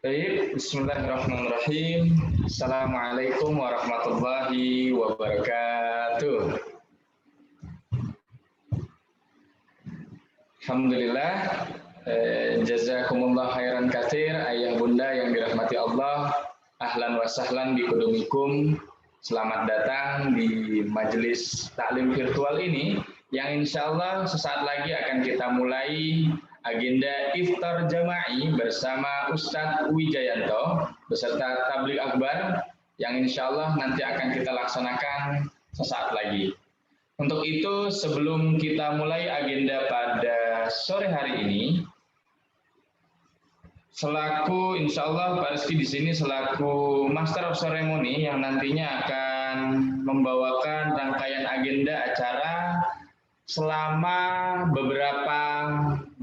Baik, bismillahirrahmanirrahim. Assalamualaikum warahmatullahi wabarakatuh. Alhamdulillah, jazakumullah khairan katsir, ayah bunda yang dirahmati Allah. Ahlan wa sahlan bikudumikum. Selamat datang di majelis taklim virtual ini yang insya Allah sesaat lagi akan kita mulai agenda iftar jama'i bersama Ustadz Wijayanto beserta tabligh akbar yang insya Allah nanti akan kita laksanakan sesaat lagi. Untuk itu sebelum kita mulai agenda pada sore hari ini, selaku insya Allah Pak Rizky di sini selaku Master of Ceremony yang nantinya akan membawakan rangkaian agenda acara selama beberapa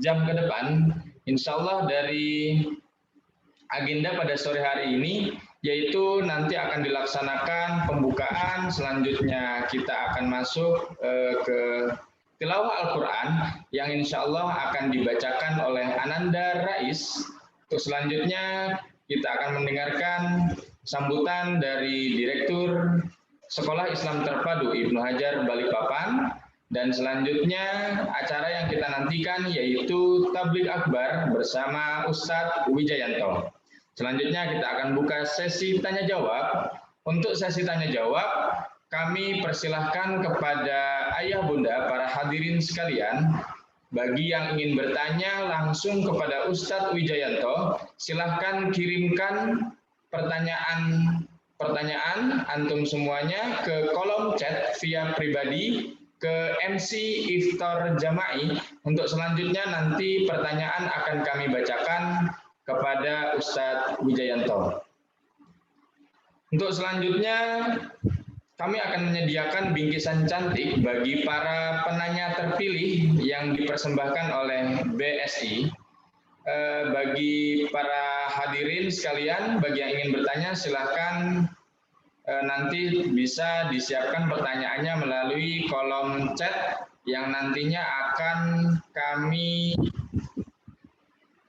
jam ke depan, insya Allah dari agenda pada sore hari ini, yaitu nanti akan dilaksanakan pembukaan, selanjutnya kita akan masuk ke tilawah Al-Quran yang insya Allah akan dibacakan oleh Ananda Rais. Terus selanjutnya kita akan mendengarkan sambutan dari Direktur Sekolah Islam Terpadu Ibnu Hajar Balikpapan. Dan selanjutnya acara yang kita nantikan yaitu tabligh akbar bersama Ustadz Wijayanto. Selanjutnya kita akan buka sesi tanya jawab. Untuk sesi tanya jawab kami persilahkan kepada ayah bunda para hadirin sekalian. Bagi yang ingin bertanya langsung kepada Ustadz Wijayanto, silahkan kirimkan pertanyaan antum semuanya ke kolom chat via pribadi ke MC Iftar Jama'i. Untuk selanjutnya nanti pertanyaan akan kami bacakan kepada Ustadz Wijayanto. Untuk selanjutnya kami akan menyediakan bingkisan cantik bagi para penanya terpilih yang dipersembahkan oleh BSI. Bagi para hadirin sekalian, bagi yang ingin bertanya silahkan nanti bisa disiapkan pertanyaannya melalui kolom chat yang nantinya akan kami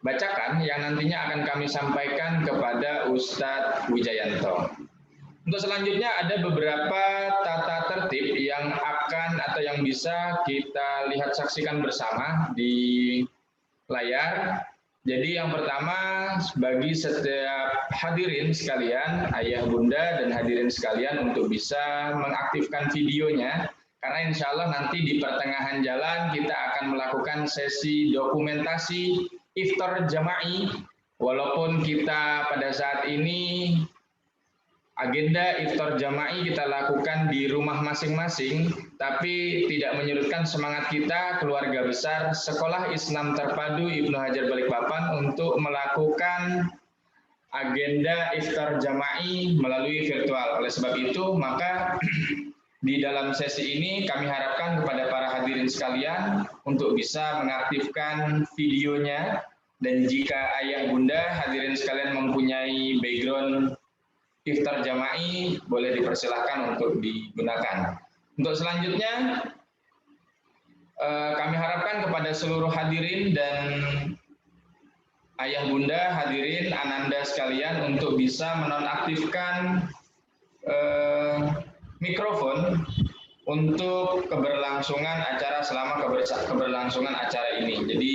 bacakan, yang nantinya akan kami sampaikan kepada Ustadz Wijayanto. Untuk selanjutnya ada beberapa tata tertib yang akan atau yang bisa kita lihat saksikan bersama di layar. Jadi yang pertama, bagi setiap hadirin sekalian, ayah bunda dan hadirin sekalian untuk bisa mengaktifkan videonya, karena insya Allah nanti di pertengahan jalan kita akan melakukan sesi dokumentasi iftar jama'i. Walaupun kita pada saat ini agenda iftar jama'i kita lakukan di rumah masing-masing, tapi tidak menyurutkan semangat kita keluarga besar Sekolah Islam Terpadu Ibnu Hajar Balikpapan untuk melakukan agenda iftar jama'i melalui virtual. Oleh sebab itu, maka di dalam sesi ini kami harapkan kepada para hadirin sekalian untuk bisa mengaktifkan videonya, dan jika ayah bunda hadirin sekalian mempunyai background iftar jama'i boleh dipersilahkan untuk digunakan. Untuk selanjutnya kami harapkan kepada seluruh hadirin dan ayah bunda hadirin ananda sekalian untuk bisa menonaktifkan mikrofon untuk keberlangsungan acara selama keberlangsungan acara ini. Jadi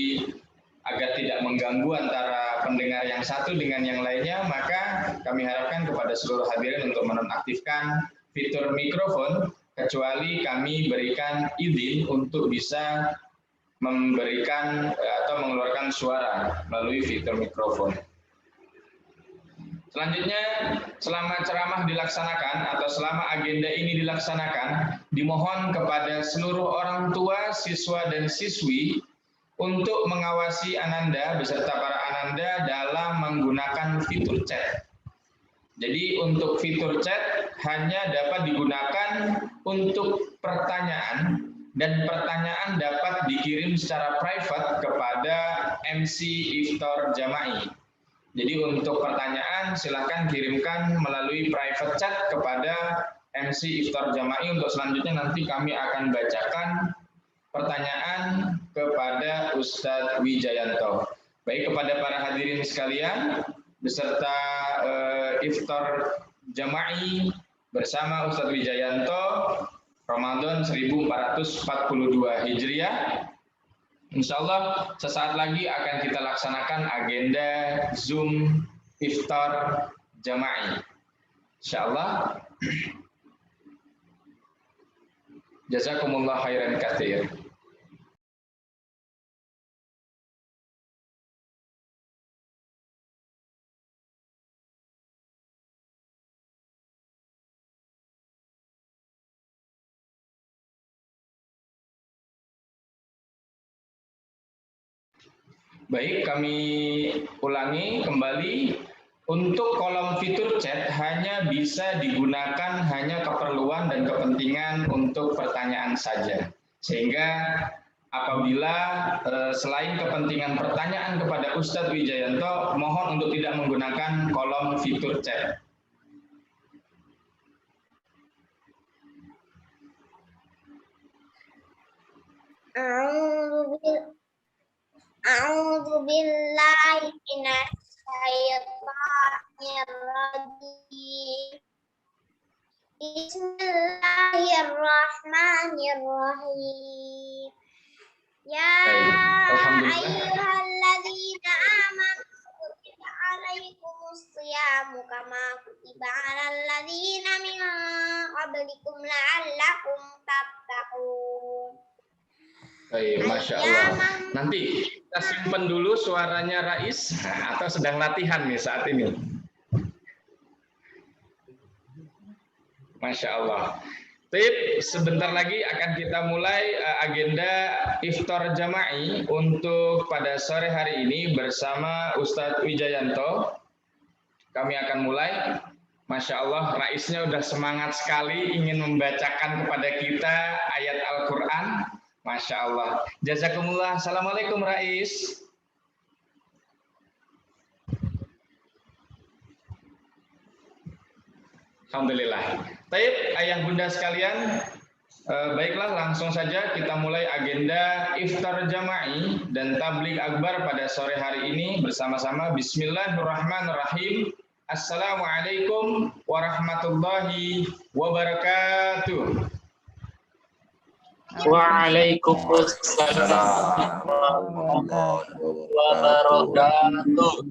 agar tidak mengganggu antara pendengar yang satu dengan yang lainnya, maka kami harapkan kepada seluruh hadirin untuk menonaktifkan fitur mikrofon, kecuali kami berikan izin untuk bisa memberikan atau mengeluarkan suara melalui fitur mikrofon. Selanjutnya, selama ceramah dilaksanakan atau selama agenda ini dilaksanakan, dimohon kepada seluruh orang tua, siswa dan siswi untuk mengawasi ananda beserta para ananda dalam menggunakan fitur chat. Jadi untuk fitur chat hanya dapat digunakan untuk pertanyaan, dan pertanyaan dapat dikirim secara private kepada MC Iftar Jama'i. Jadi untuk pertanyaan silakan kirimkan melalui private chat kepada MC Iftar Jama'i. Untuk selanjutnya nanti kami akan bacakan pertanyaan kepada Ustadz Wijayanto. Baik, kepada para hadirin sekalian, beserta iftar jama'i bersama Ustadz Wijayanto Ramadan 1442 Hijriah. Insya Allah sesaat lagi akan kita laksanakan agenda Zoom iftar jama'i. Insya Allah. Jazakumullah khairan katsir. Baik, kami ulangi kembali. Untuk kolom fitur chat hanya bisa digunakan hanya keperluan dan kepentingan untuk pertanyaan saja. Sehingga apabila selain kepentingan pertanyaan kepada Ustadz Wijayanto, mohon untuk tidak menggunakan kolom fitur chat. A'udzu billahi minasy syaithanir rajim. Bismillahirrahmanirrahim. Ya ayyuhalladzina amanu kutiba alaikumus shiyamu kama kutiba alal ladzina min qablikum la'allakum tattaqun. Baik, Masya Allah. Nanti kita simpen dulu suaranya Rais, atau sedang latihan nih saat ini. Masya Allah. Tip, sebentar lagi akan kita mulai agenda iftar jama'i untuk pada sore hari ini bersama Ustadz Wijayanto. Kami akan mulai. Masya Allah, Raisnya udah semangat sekali ingin membacakan kepada kita ayat Al-Quran. Masya Allah. Jazakumullah. Assalamualaikum Rais. Alhamdulillah. Baik, ayah bunda sekalian, baiklah langsung saja kita mulai agenda iftar jama'i dan tabligh akbar pada sore hari ini bersama-sama. Bismillahirrahmanirrahim. Assalamualaikum warahmatullahi wabarakatuh. Waalaikumsalam warahmatullahi wabarakatuh.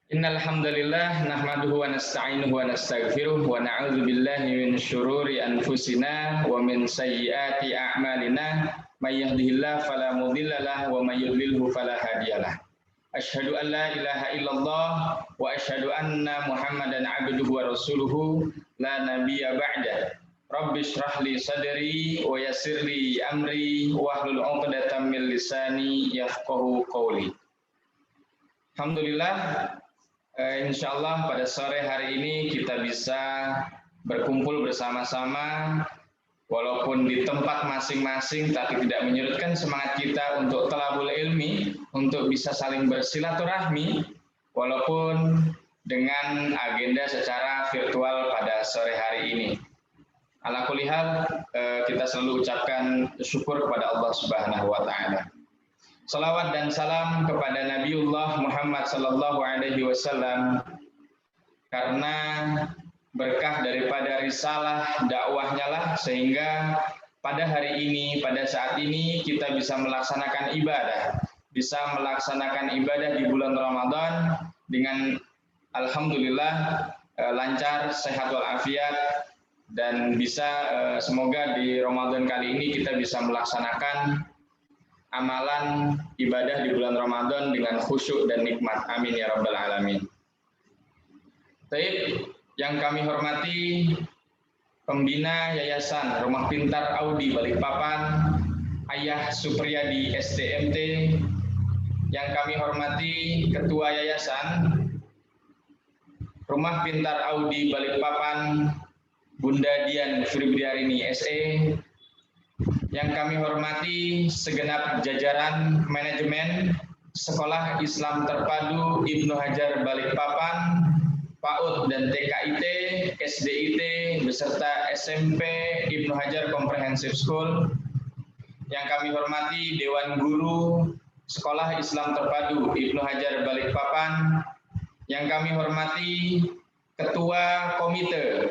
Innal hamdalillah nahmaduhu wa nasta'inuhu wa nastaghfiruh wa na'udzu billahi min syururi anfusina wa min sayyiati a'malina may yahdihillahu fala mudilla lahu wa may yudlilhu fala hadiyalah. Asyhadu an la ilaha illallah wa asyhadu anna Muhammadan 'abduhu wa rasuluhu la nabiyya ba'da. Rabbi shrah li sadri wa yassir li amri wahlul 'uqdatam min lisani yafqahu qawli. Alhamdulillah, insyaallah pada sore hari ini kita bisa berkumpul bersama-sama walaupun di tempat masing-masing, tapi tidak menyurutkan semangat kita untuk thalabul ilmi, untuk bisa saling bersilaturahmi walaupun dengan agenda secara virtual pada sore hari ini. Ala kulli hal, kita selalu ucapkan syukur kepada Allah Subhanahu wa taala. Salawat dan salam kepada Nabiullah Muhammad sallallahu alaihi wasallam, karena berkah daripada risalah dakwahnya lah sehingga pada hari ini, pada saat ini kita bisa melaksanakan ibadah, di bulan Ramadan dengan alhamdulillah lancar, sehat walafiat. Dan bisa semoga di Ramadan kali ini kita bisa melaksanakan amalan ibadah di bulan Ramadan dengan khusyuk dan nikmat. Amin ya rabbal alamin. Baik, yang kami hormati Pembina Yayasan Rumah Pintar Audi Balikpapan, Ayah Supriyadi STMT, yang kami hormati Ketua Yayasan Rumah Pintar Audi Balikpapan, Bunda Dian Fibriarini SE, yang kami hormati segenap jajaran manajemen Sekolah Islam Terpadu Ibnu Hajar Balikpapan, PAUD dan TKIT, SDIT, beserta SMP Ibnu Hajar Comprehensive School, yang kami hormati Dewan Guru Sekolah Islam Terpadu Ibnu Hajar Balikpapan, yang kami hormati Ketua Komite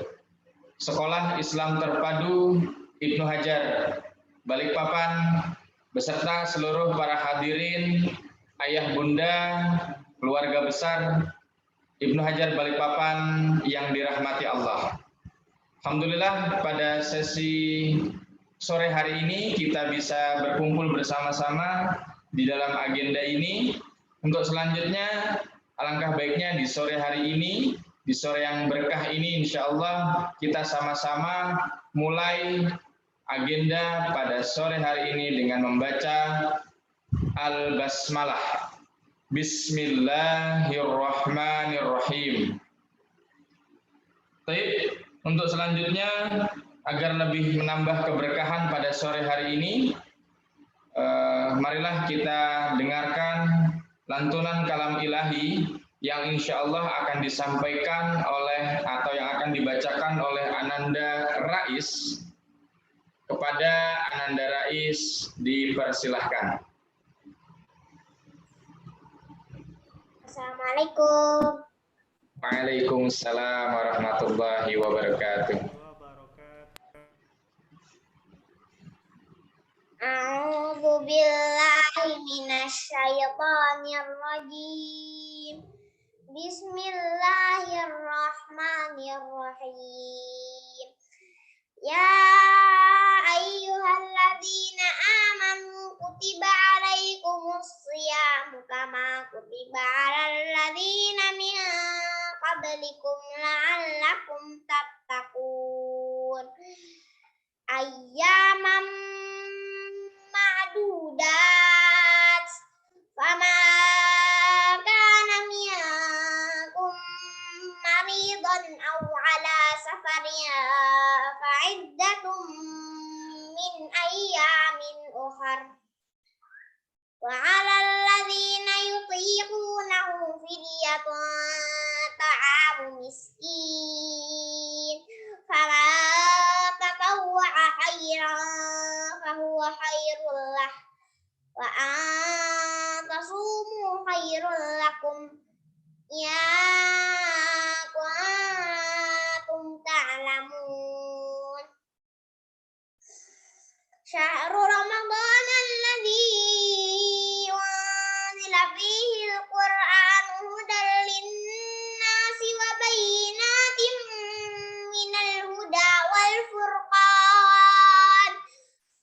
Sekolah Islam Terpadu Ibnu Hajar Balikpapan beserta seluruh para hadirin, ayah bunda, keluarga besar Ibnu Hajar Balikpapan yang dirahmati Allah. Alhamdulillah pada sesi sore hari ini kita bisa berkumpul bersama-sama di dalam agenda ini. Untuk selanjutnya alangkah baiknya di sore hari ini, di sore yang berkah ini insya Allah kita sama-sama mulai agenda pada sore hari ini dengan membaca Al-Basmalah. Bismillahirrahmanirrahim. Baik, untuk selanjutnya agar lebih menambah keberkahan pada sore hari ini, marilah kita dengarkan lantunan kalam ilahi yang insya Allah akan disampaikan oleh atau yang akan dibacakan oleh Ananda Rais. Kepada Ananda Rais dipersilahkan. Assalamualaikum. Waalaikumsalam warahmatullahi wabarakatuh. A'udzu billahi minasy syaithanir rajim. Bismillahirrahmanirrahim. Ya ayyuhalladzina amanu kutiba alaikumus shiyamu kama kutiba alal ladzina min qablikum la'allakum tattaqun. Ayyaman ma'dudat fama kana minkum maridan aw ala safarin fa'iddatum min ayyamin ukhar wa 'alal ladzina yutiqunahu fidyatun ta'amu miskin faman tatawwa'a khairan fahuwa khairul lah wa an tasumu khairul lakum ya kuntum ta'lamun. Syahrul Ramadan alladzi unzila fihi al-Qur'an hudan lin-nasi wa bayyinatin minal huda wal furqan.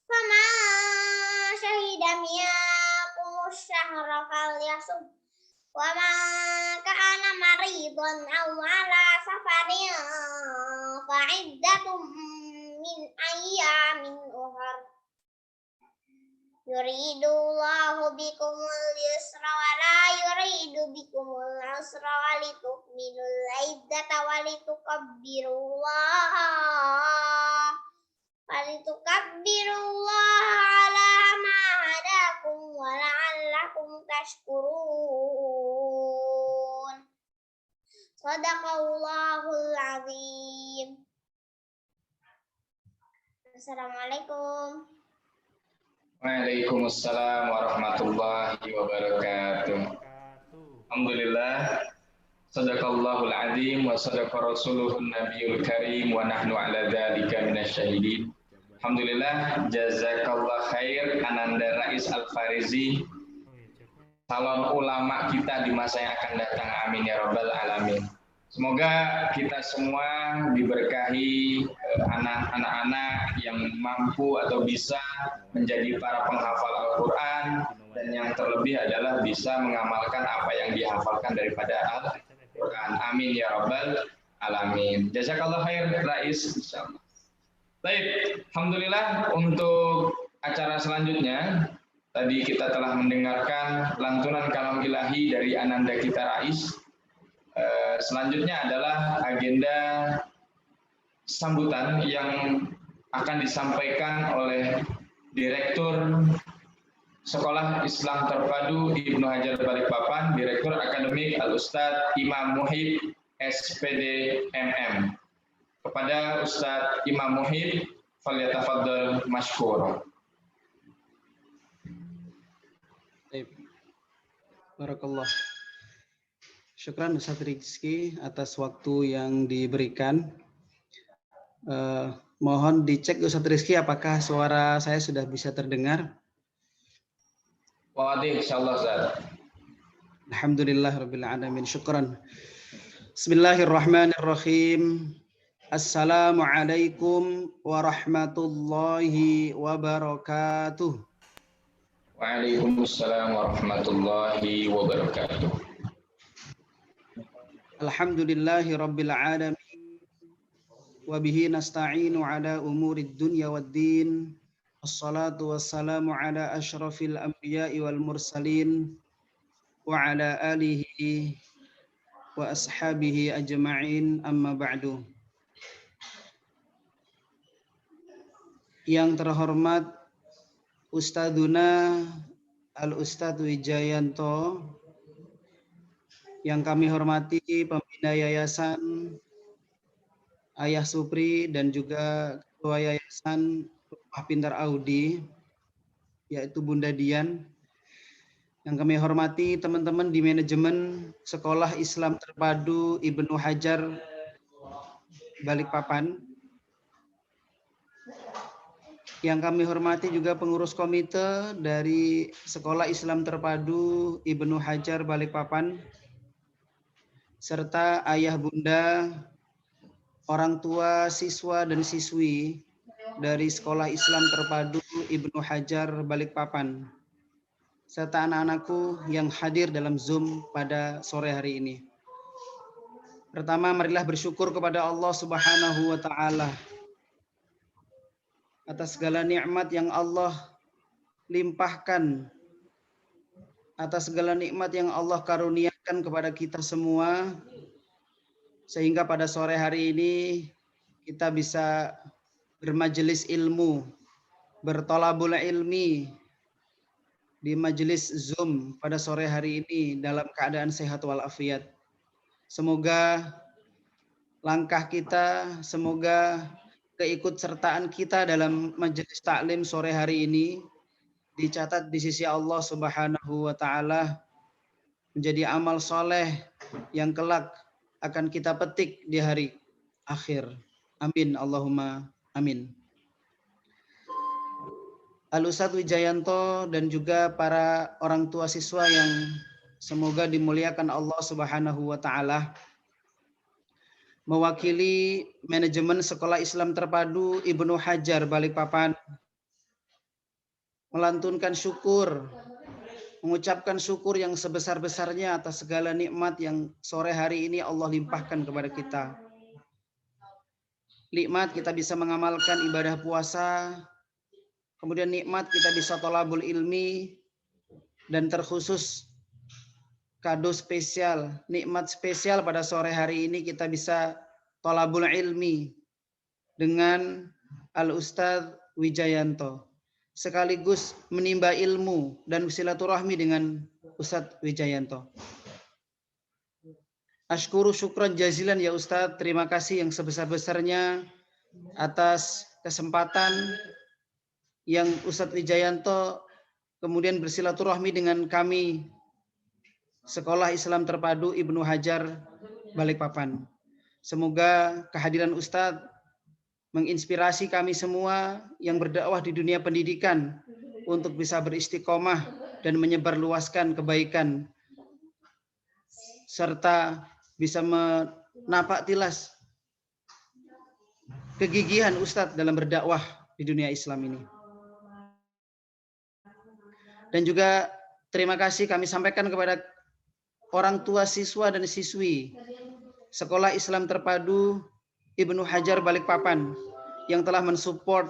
Faman syahida minkumus syahra falyasum wa man kana maridan aw ala safarin fa'iddatum min ayyamin ukhar. Yuridullahu bikumul yusra wa la yuridu bikumul usra wa litukmilul iddata wa litukabbirullaha ala ma hadakum wa la'allakum tashkurun. Shadaqallahul azim. Assalamualaikum. Waalaikumsalam warahmatullahi wabarakatuh. Alhamdulillah. Sadaqallahul azim wa sadaqa rasuluhun nabiyul karim wa nahnu ala dzalika minasyahidin. Alhamdulillah, jazakallah khair Ananda Rais Al-Farizi, calon ulama kita di masa yang akan datang. Amin ya rabbal alamin. Semoga kita semua diberkahi anak-anak yang mampu atau bisa menjadi para penghafal Al-Quran, dan yang terlebih adalah bisa mengamalkan apa yang dihafalkan daripada Al-Quran. Amin ya rabbal alamin. Jazakallah khair Rais, insyaallah. Baik, alhamdulillah. Untuk acara selanjutnya tadi kita telah mendengarkan lantunan kalam ilahi dari Ananda kita Rais. Selanjutnya adalah agenda sambutan yang akan disampaikan oleh Direktur Sekolah Islam Terpadu Ibnu Hajar Balikpapan, Direktur Akademik Al-Ustadz Imam Muhib SPD MM. Kepada Ustadz Imam Muhib, falyatafaddal mashkur. Barakallah. Syukran Ustadz Rizky atas waktu yang diberikan. Mohon dicek Ustadz Rizky apakah suara saya sudah bisa terdengar. Wadih, insyaallah Ustaz. Alhamdulillah Rabbil Alamin. Syukran. Bismillahirrahmanirrahim. Assalamualaikum warahmatullahi wabarakatuh. Waalaikumsalam warahmatullahi wabarakatuh. Alhamdulillahi Rabbil Alamin. Wabihi nasta'inu ala umurid dunya waddin. Assalatu wassalamu ala ashrafil anbiya'i wal mursalin. Wa ala alihi wa ashabihi ajma'in amma ba'du. Yang terhormat Ustadzuna Al-Ustadz Wijayanto, yang kami hormati pembina Yayasan Ayah Supri dan juga Ketua Yayasan Rumah Pintar Audi, yaitu Bunda Dian. Yang kami hormati teman-teman di manajemen Sekolah Islam Terpadu Ibnu Hajar Balikpapan. Yang kami hormati juga pengurus komite dari Sekolah Islam Terpadu Ibnu Hajar Balikpapan, serta ayah bunda, orang tua, siswa dan siswi dari Sekolah Islam Terpadu Ibnu Hajar Balikpapan, serta anak-anakku yang hadir dalam Zoom pada sore hari ini. Pertama, marilah bersyukur kepada Allah Subhanahu wa Ta'ala atas segala nikmat yang Allah limpahkan, atas segala nikmat yang Allah karuniakan kepada kita semua, sehingga pada sore hari ini kita bisa bermajelis ilmu, bertolabul ilmi di majelis Zoom pada sore hari ini dalam keadaan sehat walafiat. Semoga langkah kita, semoga keikutsertaan kita dalam majelis taklim sore hari ini dicatat di sisi Allah Subhanahu wa Ta'ala menjadi amal soleh yang kelak akan kita petik di hari akhir. Amin, Allahumma amin. Al-Ustadz Wijayanto dan juga para orang tua siswa yang semoga dimuliakan Allah Subhanahu wa Ta'ala, mewakili manajemen Sekolah Islam Terpadu Ibnu Hajar Balikpapan melantunkan syukur, mengucapkan syukur yang sebesar-besarnya atas segala nikmat yang sore hari ini Allah limpahkan kepada kita. Nikmat kita bisa mengamalkan ibadah puasa, kemudian nikmat kita bisa tolabul ilmi, dan terkhusus kado spesial, nikmat spesial pada sore hari ini kita bisa tolabul ilmi dengan Al-Ustadz Wijayanto, sekaligus menimba ilmu dan silaturahmi dengan Ustadz Wijayanto. Ashkuru syukran jazilan ya Ustadz, terima kasih yang sebesar-besarnya atas kesempatan yang Ustadz Wijayanto kemudian bersilaturahmi dengan kami Sekolah Islam Terpadu Ibnu Hajar Balikpapan. Semoga kehadiran Ustadz menginspirasi kami semua yang berdakwah di dunia pendidikan untuk bisa beristiqomah dan menyebarluaskan kebaikan, serta bisa menapak tilas kegigihan Ustadz dalam berdakwah di dunia Islam ini. Dan juga terima kasih kami sampaikan kepada orang tua siswa dan siswi Sekolah Islam Terpadu Ibnu Hajar Balikpapan yang telah mensupport,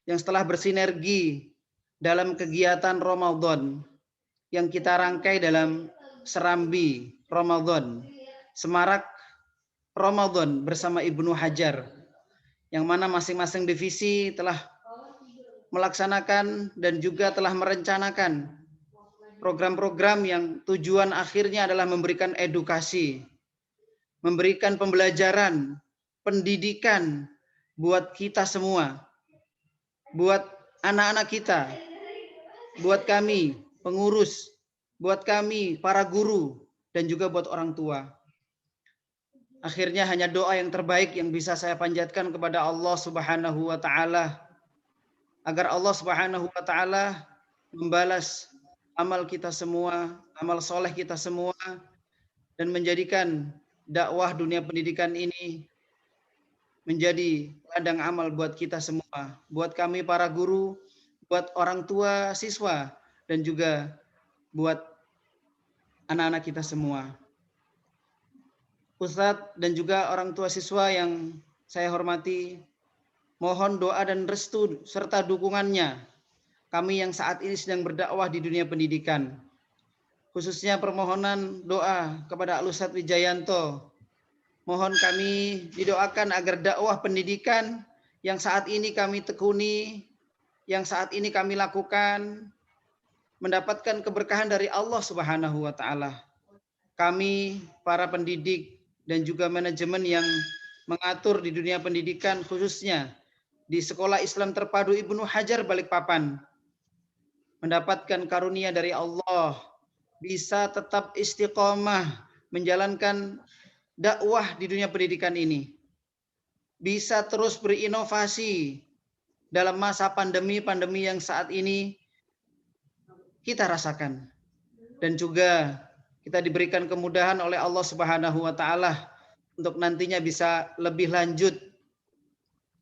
yang setelah bersinergi dalam kegiatan Ramadan yang kita rangkai dalam Serambi Ramadan, Semarak Ramadan bersama Ibnu Hajar, yang mana masing-masing divisi telah melaksanakan dan juga telah merencanakan program-program yang tujuan akhirnya adalah memberikan edukasi, memberikan pembelajaran, pendidikan buat kita semua, buat anak-anak kita, buat kami pengurus, buat kami para guru, dan juga buat orang tua. Akhirnya hanya doa yang terbaik yang bisa saya panjatkan kepada Allah Subhanahu wa taala agar Allah Subhanahu wa taala membalas amal kita semua, amal soleh kita semua, dan menjadikan dakwah dunia pendidikan ini menjadi ladang amal buat kita semua, buat kami para guru, buat orang tua siswa, dan juga buat anak-anak kita semua. Ustadz dan juga orang tua siswa yang saya hormati, mohon doa dan restu serta dukungannya kami yang saat ini sedang berdakwah di dunia pendidikan. Khususnya permohonan doa kepada Al-Ustadz Wijayanto. Mohon kami didoakan agar dakwah pendidikan yang saat ini kami tekuni, yang saat ini kami lakukan, mendapatkan keberkahan dari Allah Subhanahu wa taala. Kami para pendidik dan juga manajemen yang mengatur di dunia pendidikan, khususnya di Sekolah Islam Terpadu Ibnu Hajar Balikpapan, mendapatkan karunia dari Allah, bisa tetap istiqomah menjalankan dakwah di dunia pendidikan ini, bisa terus berinovasi dalam masa pandemi yang saat ini kita rasakan, dan juga kita diberikan kemudahan oleh Allah Subhanahu wa taala untuk nantinya bisa lebih lanjut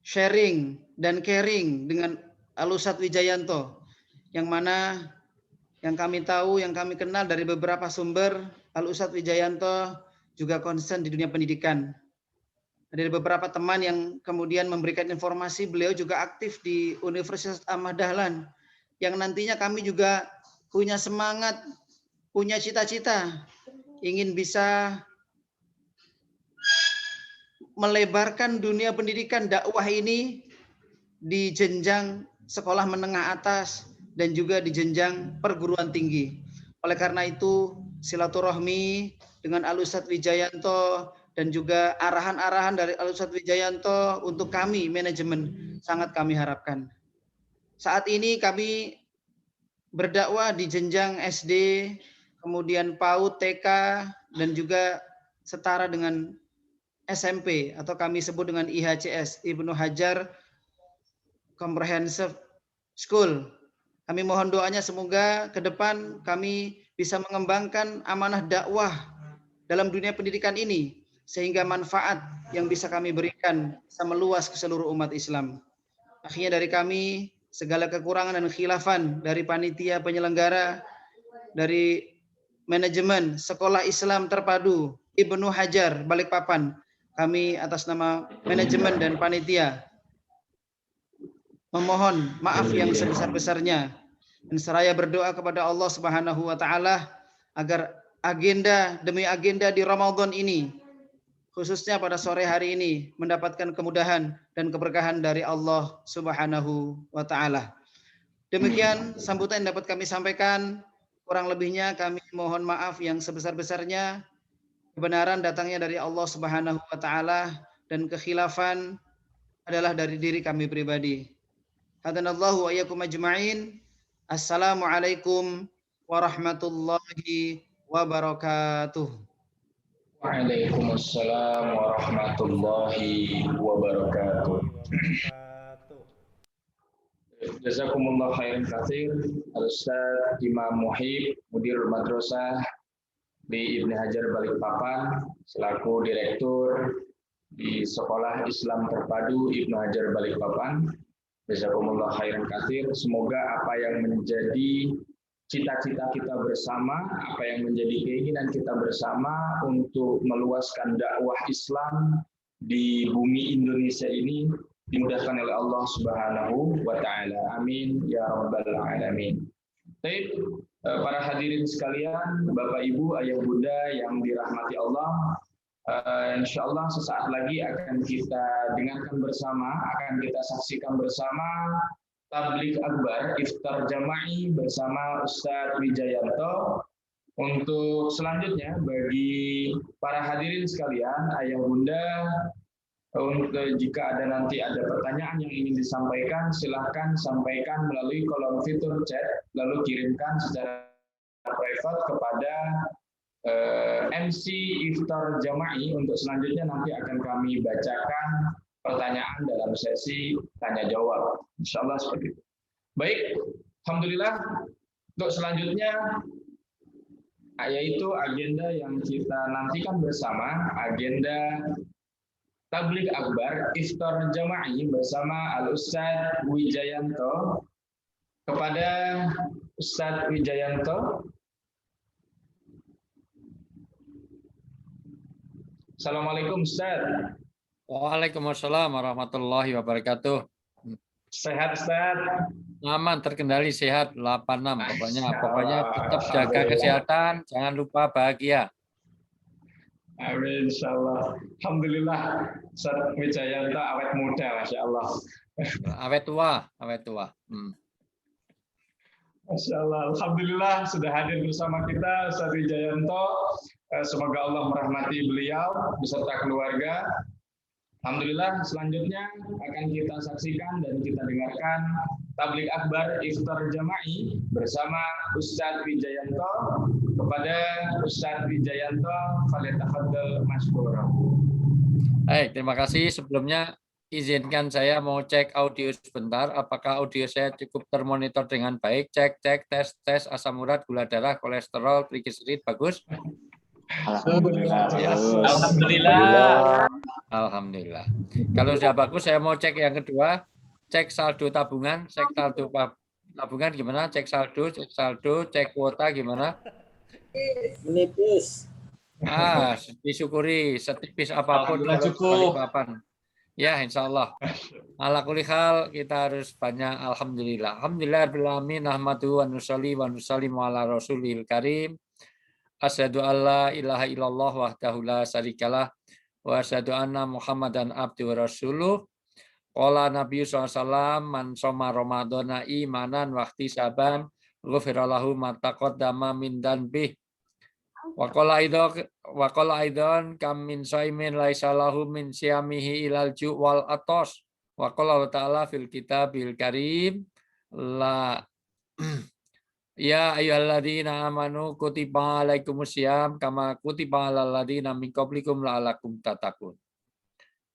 sharing dan caring dengan Al-Ustadz Wijayanto, yang mana yang kami tahu, yang kami kenal dari beberapa sumber, Al-Ustadz Wijayanto juga concern di dunia pendidikan. Ada beberapa teman yang kemudian memberikan informasi, beliau juga aktif di Universitas Ahmad Dahlan, yang nantinya kami juga punya semangat, punya cita-cita, ingin bisa melebarkan dunia pendidikan dakwah ini di jenjang sekolah menengah atas dan juga di jenjang perguruan tinggi. Oleh karena itu, silaturahmi dengan Al-Ustadz Wijayanto dan juga arahan-arahan dari Al-Ustadz Wijayanto untuk kami manajemen sangat kami harapkan. Saat ini kami berdakwah di jenjang SD, kemudian PAUD, TK, dan juga setara dengan SMP atau kami sebut dengan IHCS, Ibnu Hajar Comprehensive School. Kami mohon doanya semoga ke depan kami bisa mengembangkan amanah dakwah dalam dunia pendidikan ini, sehingga manfaat yang bisa kami berikan bisa meluas ke seluruh umat Islam. Akhirnya dari kami, segala kekurangan dan khilafan dari panitia penyelenggara, dari manajemen Sekolah Islam Terpadu Ibnu Hajar Balikpapan, kami atas nama manajemen dan panitia memohon maaf yang sebesar-besarnya dan seraya berdoa kepada Allah Subhanahu wa taala agar agenda demi agenda di Ramadan ini, khususnya pada sore hari ini, mendapatkan kemudahan dan keberkahan dari Allah Subhanahu wa taala. Demikian sambutan yang dapat kami sampaikan. Kurang lebihnya kami mohon maaf yang sebesar-besarnya. Kebenaran datangnya dari Allah Subhanahu wa taala dan kekhilafan adalah dari diri kami pribadi. Hadanallahu wa iyyakum ajma'in. Assalamualaikum warahmatullahi wabarakatuh. Waalaikumsalam warahmatullahi wabarakatuh. Jazakumullah khairan katsir Al-Ustaz Imam Muhib, Mudir Madrasah di Ibnu Hajar Balikpapan, selaku Direktur di Sekolah Islam Terpadu Ibnu Hajar Balikpapan. Jazakumullah khairan katsir. Semoga apa yang menjadi cita-cita kita bersama, apa yang menjadi keinginan kita bersama untuk meluaskan dakwah Islam di bumi Indonesia ini dimudahkan oleh Allah Subhanahu wa taala. Amin ya rabbal alamin. Baik, para hadirin sekalian, Bapak Ibu, Ayah Bunda yang dirahmati Allah, insyaallah sesaat lagi akan kita dengarkan bersama, akan kita saksikan bersama tabligh akbar iftar jama'i bersama Ustadz Wijayanto. Untuk selanjutnya bagi para hadirin sekalian, Ayah Bunda, jika ada nanti ada pertanyaan yang ingin disampaikan, silahkan sampaikan melalui kolom fitur chat, lalu kirimkan secara private kepada MC Iftar Jama'i untuk selanjutnya nanti akan kami bacakan pertanyaan dalam sesi tanya jawab. Insya Allah seperti itu. Baik, alhamdulillah. Untuk selanjutnya yaitu agenda yang kita nantikan bersama, agenda Tabligh Akbar Iftar Jama'i bersama Al Ustadz Wijayanto. Kepada Ustadz Wijayanto. Assalamualaikum Ustadz. Waalaikumsalam warahmatullahi wabarakatuh. Sehat Ustadz? Aman, terkendali, sehat, 86. Pokoknya tetap jaga kesehatan, jangan lupa bahagia. Amin, insyaallah. Alhamdulillah, Ustadz Wijayanto awet muda, Masya Allah. Awet tua, awet tua. Masya Allah, alhamdulillah sudah hadir bersama kita Ustadz Wijayanto. Semoga Allah merahmati beliau beserta keluarga. Alhamdulillah, selanjutnya akan kita saksikan dan kita dengarkan Tabligh Akbar Iftar Jama'i bersama Ustadz Wijayanto. Kepada Ustadz Wijayanto, falyatafaddal mashkura. Baik, terima kasih. Sebelumnya izinkan saya mau cek audio sebentar. Apakah audio saya cukup termonitor dengan baik? Cek, tes asam urat, gula darah, kolesterol, trigliserid, bagus? Alhamdulillah. Alhamdulillah. Alhamdulillah. Kalau sudah bagus, saya mau cek yang kedua. Cek saldo tabungan, tabungan gimana? Cek saldo, cek kuota gimana? Menipis. Disyukuri setipis apapun cukup. Ya, insya Allah. Ala kulli hal kita harus banyak alhamdulillah. Alhamdulillah alamin, ahmadu wa nusalli wa nusallimu ala rasulil karim. Asyhadu alla ilaha illallah wahdahu la syarikalah wa asyhadu anna Muhammadan abduhu wa rasuluh. Qala Nabi SAW man shoma ramadhana imanan wa ihtisaban ghufira lahu ma taqaddama min dhanbihi. Wa qala aidan kam min shaimin laisa lahu min siyamihi ilal ju' wal atos. Wa qala ta'ala fil kitabil karim la ya ayyuhalladzina amanu kutiba alaikumusiyam kama kutiba alal ladzina min qablikum la'allakum tattaqun.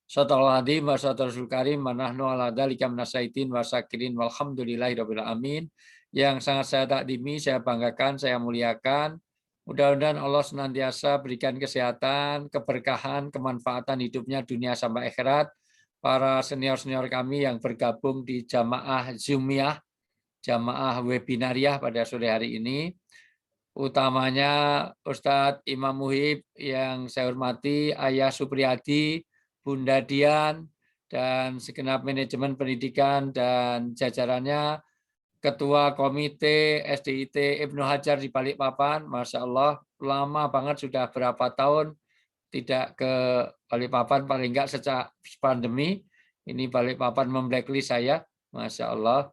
Shadaqallahul adzim wa shadaqal karim wa nahnu ala dzalika minasyaitin wa syakirin walhamdulillahirabbil alamin. Yang sangat saya takdimi, saya banggakan, saya muliakan. Mudah-mudahan Allah senantiasa berikan kesehatan, keberkahan, kemanfaatan hidupnya dunia sampai akhirat. Para senior-senior kami yang bergabung di jamaah Zoomiyah, jamaah webinariah pada sore hari ini, utamanya Ustadz Imam Muhib yang saya hormati, Ayah Supriyadi, Bunda Dian, dan segenap manajemen pendidikan dan jajarannya, Ketua Komite SDIT Ibnu Hajar di Balikpapan. Masya Allah, lama banget, sudah berapa tahun tidak ke Balikpapan, paling enggak sejak pandemi. Ini Balikpapan memblacklist saya, Masya Allah.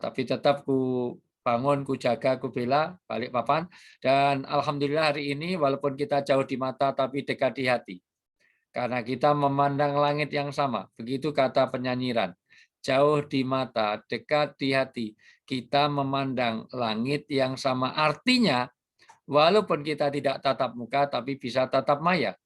Tapi tetap ku bangun, ku jaga, ku bela Balikpapan. Dan alhamdulillah hari ini walaupun kita jauh di mata tapi dekat di hati. Karena kita memandang langit yang sama. Begitu kata penyanyiran. Jauh di mata, dekat di hati. Kita memandang langit yang sama. Artinya, walaupun kita tidak tatap muka, tapi bisa tatap maya.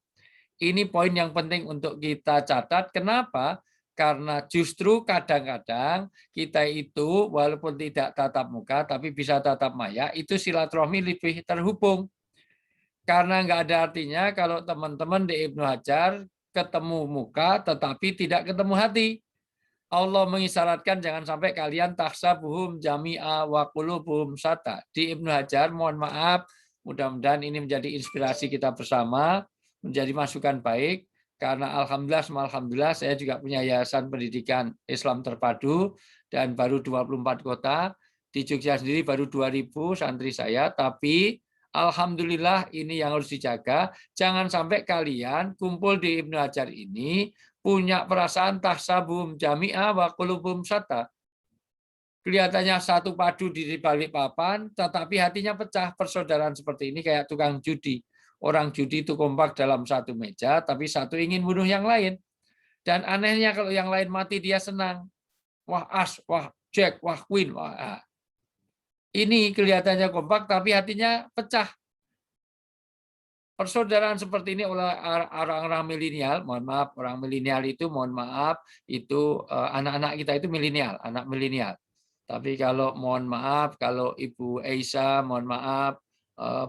Ini poin yang penting untuk kita catat. Kenapa? Karena justru kadang-kadang kita itu walaupun tidak tatap muka tapi bisa tatap maya, itu silaturahmi lebih terhubung. Karena nggak ada artinya kalau teman-teman di Ibnu Hajar ketemu muka tetapi tidak ketemu hati. Allah mengisyaratkan jangan sampai kalian tahsabuhum jami'a wa qulubuhum syatta. Di Ibnu Hajar, mohon maaf, mudah-mudahan ini menjadi inspirasi kita bersama, menjadi masukan baik. Karena alhamdulillah saya juga punya yayasan pendidikan Islam terpadu dan baru 24 kota. Di Jogja sendiri baru 2000 santri saya, tapi alhamdulillah ini yang harus dijaga. Jangan sampai kalian kumpul di Ibnu Hajar ini punya perasaan tahsabum jami'ah wa qulubum syatta. Kelihatannya satu padu di Balikpapan, tetapi hatinya pecah. Persaudaraan seperti ini kayak tukang judi. Orang judi itu kompak dalam satu meja, tapi satu ingin bunuh yang lain. Dan anehnya kalau yang lain mati dia senang. Wah as, wah jack, wah queen. Wah. Ini kelihatannya kompak, tapi hatinya pecah. persaudaraan seperti ini oleh orang-orang milenial. Mohon maaf, orang milenial itu mohon maaf itu anak-anak kita itu milenial, anak milenial. Tapi kalau mohon maaf, kalau Ibu Aisyah, mohon maaf,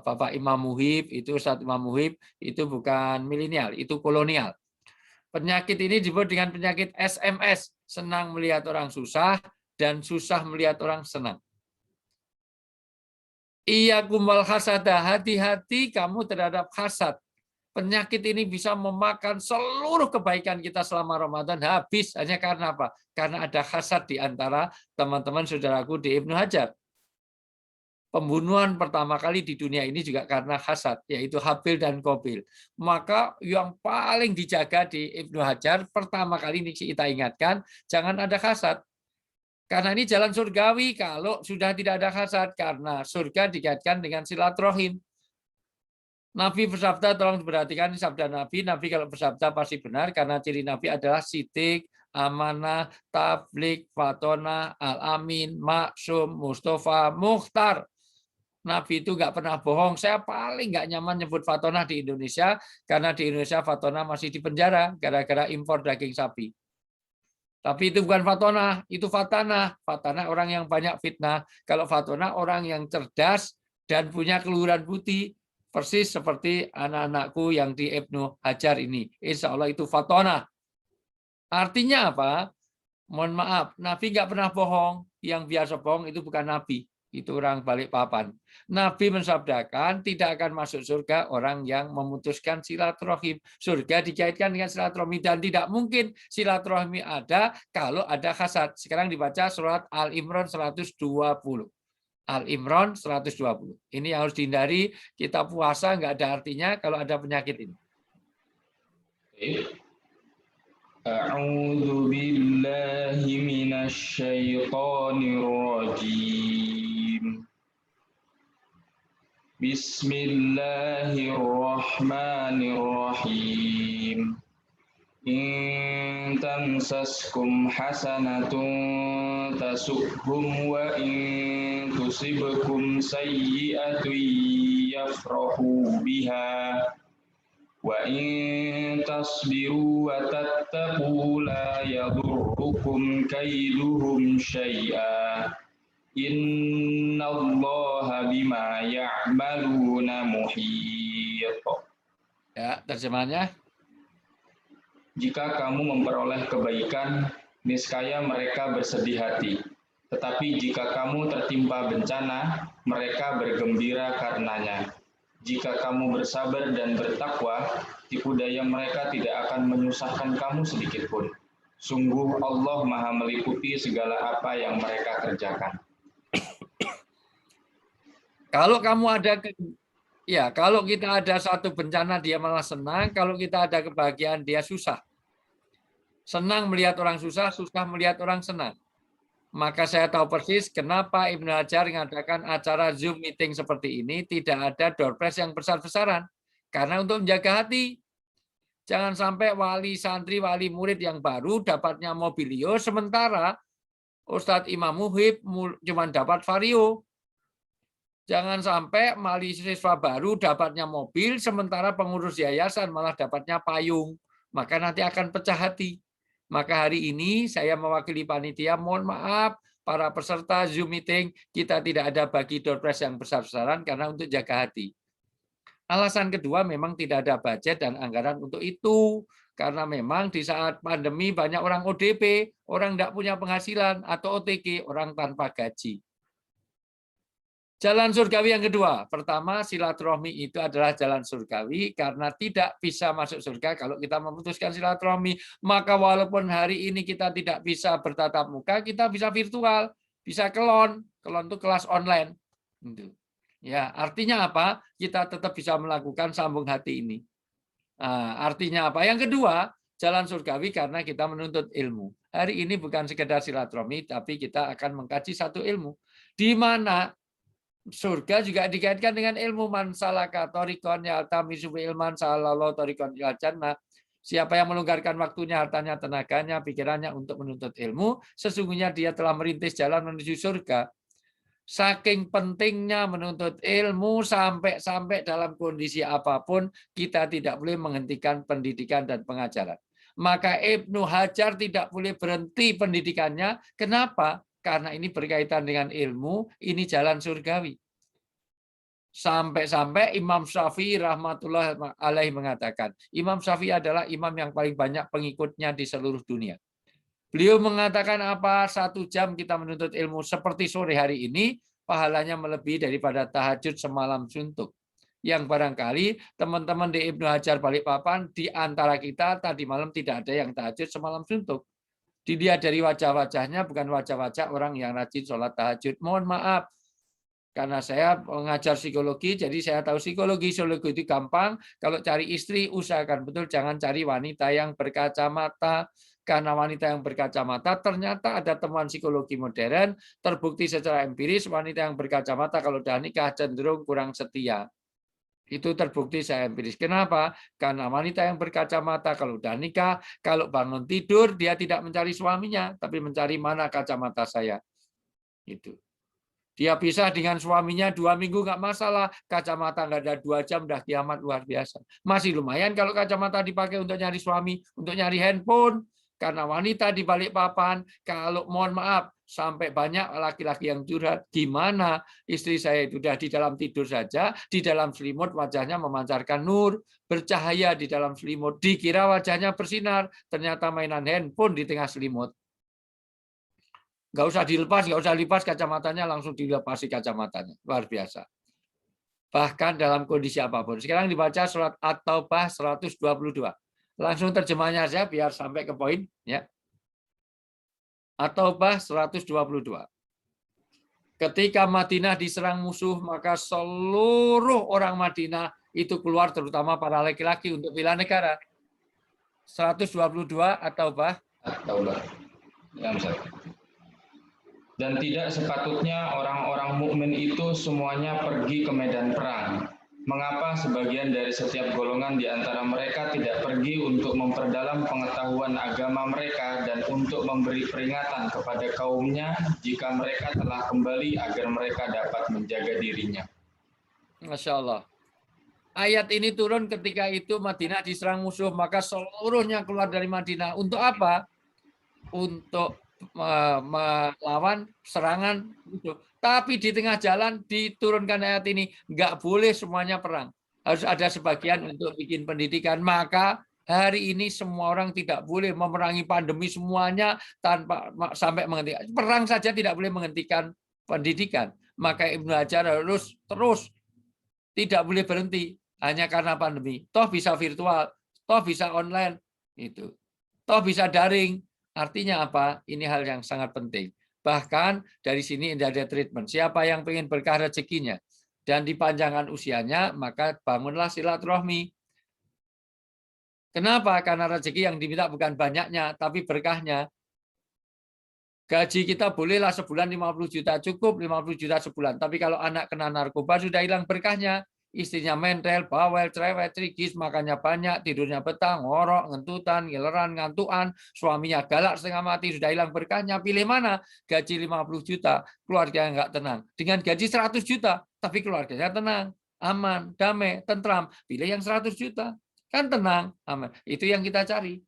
Bapak Imam Muhib, itu Ustadz Imam Muhib, itu bukan milenial, itu kolonial. Penyakit ini disebut dengan penyakit SMS, senang melihat orang susah dan susah melihat orang senang. Iyyakumul hasada, hati-hati kamu terhadap hasad. Penyakit ini bisa memakan seluruh kebaikan kita selama Ramadan habis hanya karena apa? Karena ada hasad di antara teman-teman saudaraku di Ibnu Hajar. Pembunuhan pertama kali di dunia ini juga karena hasad, yaitu Habil dan Qabil. Maka yang paling dijaga di Ibnu Hajar, pertama kali ini kita ingatkan, jangan ada hasad. Karena ini jalan surgawi kalau sudah tidak ada hasad, karena surga dikaitkan dengan silaturahim. Nabi bersabda, tolong perhatikan sabda Nabi. Nabi kalau bersabda pasti benar, karena ciri Nabi adalah sidik, amanah, tablik, fatona, al-amin, maksum, mustafa, mukhtar. Nabi itu nggak pernah bohong. Saya paling nggak nyaman nyebut fatona di Indonesia, karena di Indonesia fatona masih di penjara gara-gara impor daging sapi. Tapi itu bukan fatona, itu fatana. Fatana orang yang banyak fitnah. Kalau fatona orang yang cerdas dan punya keluhuran putih. Persis seperti anak-anakku yang di Ibnu Hajar ini. Insya Allah itu fatona. Artinya apa? Mohon maaf, Nabi nggak pernah bohong. Yang biasa bohong itu bukan Nabi. Itu orang Balikpapan. Nabi mensabdakan tidak akan masuk surga orang yang memutuskan silaturahim. Surga dikaitkan dengan silaturahmi dan tidak mungkin silaturahmi ada kalau ada hasad. Sekarang dibaca surat Al-Imran 120. Al-Imran 120. Ini yang harus dihindari. Kita puasa nggak ada artinya kalau ada penyakit ini. A'udzu billahi minasyaitonir rajim. Bismillahirrahmanirrahim. In tamsaskum hasanatun tasukhum wa in tusibkum sayyi'atun yafrahu biha wa in tasbiru wa tattaqu la yadurrukum kaiduhum syai'a innallaha bima ya'maluna muhit. Ya, terjemahannya. Jika kamu memperoleh kebaikan, niscaya mereka bersedih hati. Tetapi jika kamu tertimpa bencana, mereka bergembira karenanya. Jika kamu bersabar dan bertakwa, tipu daya mereka tidak akan menyusahkan kamu sedikit pun. Sungguh Allah Maha meliputi segala apa yang mereka kerjakan. Kalau kamu ada kalau kita ada satu bencana dia malah senang, kalau kita ada kebahagiaan dia susah. Senang melihat orang susah, susah melihat orang senang. Maka saya tahu persis kenapa Ibnu Hajar mengadakan acara Zoom meeting seperti ini tidak ada door prize yang besar-besaran. Karena untuk menjaga hati. Jangan sampai wali santri, wali murid yang baru dapatnya mobilio, sementara Ustadz Imam Muhib cuma dapat vario. Jangan sampai mahasiswa baru dapatnya mobil, sementara pengurus yayasan malah dapatnya payung. Maka nanti akan pecah hati. Maka hari ini saya mewakili panitia, mohon maaf para peserta Zoom meeting, kita tidak ada bagi door prize yang besar-besaran karena untuk jaga hati. Alasan kedua memang tidak ada budget dan anggaran untuk itu. Karena memang di saat pandemi banyak orang ODP, orang tidak punya penghasilan, atau OTG, orang tanpa gaji. Jalan surgawi yang kedua, pertama silaturahmi itu adalah jalan surgawi karena tidak bisa masuk surga kalau kita memutuskan silaturahmi. Maka walaupun hari ini kita tidak bisa bertatap muka, kita bisa virtual, bisa kelon itu kelas online. Ya, artinya apa? Kita tetap bisa melakukan sambung hati ini. Nah, artinya apa? Yang kedua, jalan surgawi karena kita menuntut ilmu. Hari ini bukan sekedar silaturahmi, tapi kita akan mengkaji satu ilmu. Di mana surga juga dikaitkan dengan ilmu. Man salaka thoriqan yaltamisu ilman salallahu thoriqan ilal jannah. Siapa yang melonggarkan waktunya, hartanya, tenaganya, pikirannya untuk menuntut ilmu, sesungguhnya dia telah merintis jalan menuju surga. Saking pentingnya menuntut ilmu sampai dalam kondisi apapun kita tidak boleh menghentikan pendidikan dan pengajaran. Maka Ibnu Hajar tidak boleh berhenti pendidikannya. Kenapa? Karena ini berkaitan dengan ilmu, ini jalan surgawi. Sampai-sampai Imam Syafi'i rahmatullah alaihi mengatakan, Imam Syafi'i adalah imam yang paling banyak pengikutnya di seluruh dunia. Beliau mengatakan apa? 1 jam kita menuntut ilmu seperti sore hari ini, pahalanya melebihi daripada tahajud semalam suntuk. Yang barangkali teman-teman di Ibnu Hajar Balikpapan di antara kita tadi malam tidak ada yang tahajud semalam suntuk. Dilihat dari wajah-wajahnya bukan wajah-wajah orang yang rajin sholat tahajud. Mohon maaf, karena saya mengajar psikologi, jadi saya tahu psikologi itu gampang. Kalau cari istri, usahakan betul jangan cari wanita yang berkacamata. Karena wanita yang berkacamata ternyata ada temuan psikologi modern, terbukti secara empiris wanita yang berkacamata kalau sudah nikah cenderung kurang setia. Itu terbukti saya empiris. Kenapa? Karena wanita yang berkacamata kalau sudah nikah, kalau bangun tidur dia tidak mencari suaminya, tapi mencari mana kacamata saya. Itu. Dia pisah dengan suaminya 2 minggu nggak masalah, kacamata nggak ada 2 jam udah kiamat luar biasa. Masih lumayan kalau kacamata dipakai untuk nyari suami, untuk nyari handphone. Karena wanita di Balikpapan, kalau mohon maaf, sampai banyak laki-laki yang curhat, gimana istri saya sudah di dalam tidur saja, di dalam selimut wajahnya memancarkan nur, bercahaya di dalam selimut, dikira wajahnya bersinar, ternyata mainan handphone di tengah selimut. Nggak usah dilepas kacamatanya, langsung dilepasi kacamatanya. Luar biasa. Bahkan dalam kondisi apapun. Sekarang dibaca surat At-Taubah 122. Langsung terjemahnya saja biar sampai ke poin. Ya. At-Taubah 122. Ketika Madinah diserang musuh, maka seluruh orang Madinah itu keluar, terutama para laki-laki untuk bela negara. 122 At-Taubah. At-Taubah. Dan tidak sepatutnya orang-orang mukmin itu semuanya pergi ke medan perang. Mengapa sebagian dari setiap golongan di antara mereka tidak pergi untuk memperdalam pengetahuan agama mereka dan untuk memberi peringatan kepada kaumnya jika mereka telah kembali agar mereka dapat menjaga dirinya. Masya Allah. Ayat ini turun ketika itu Madinah diserang musuh, maka seluruhnya keluar dari Madinah. Untuk apa? Untuk melawan serangan musuh. Tapi di tengah jalan diturunkan ayat ini, nggak boleh semuanya perang. Harus ada sebagian untuk bikin pendidikan. Maka hari ini semua orang tidak boleh memerangi pandemi semuanya tanpa sampai menghentikan. Perang saja tidak boleh menghentikan pendidikan. Maka Ibnu Hajar harus terus, tidak boleh berhenti hanya karena pandemi. Toh bisa virtual, toh bisa online, itu. Toh bisa daring. Artinya apa? Ini hal yang sangat penting. Bahkan dari sini ada treatment. Siapa yang ingin berkah rezekinya dan dipanjangkan usianya, maka bangunlah silaturahmi. Kenapa? Karena rezeki yang diminta bukan banyaknya, tapi berkahnya. Gaji kita bolehlah sebulan 50 juta, cukup 50 juta sebulan. Tapi kalau anak kena narkoba sudah hilang berkahnya. Istrinya mentel, bawel, cerewet, trigis, makannya banyak, tidurnya betah, ngorok, ngentutan, ngileran, ngantuan, suaminya galak setengah mati, sudah hilang berkahnya. Pilih mana? Gaji 50 juta, keluarga nggak tenang. Dengan gaji 100 juta, tapi keluarganya tenang, aman, damai, tentram. Pilih yang 100 juta, kan tenang, aman. Itu yang kita cari.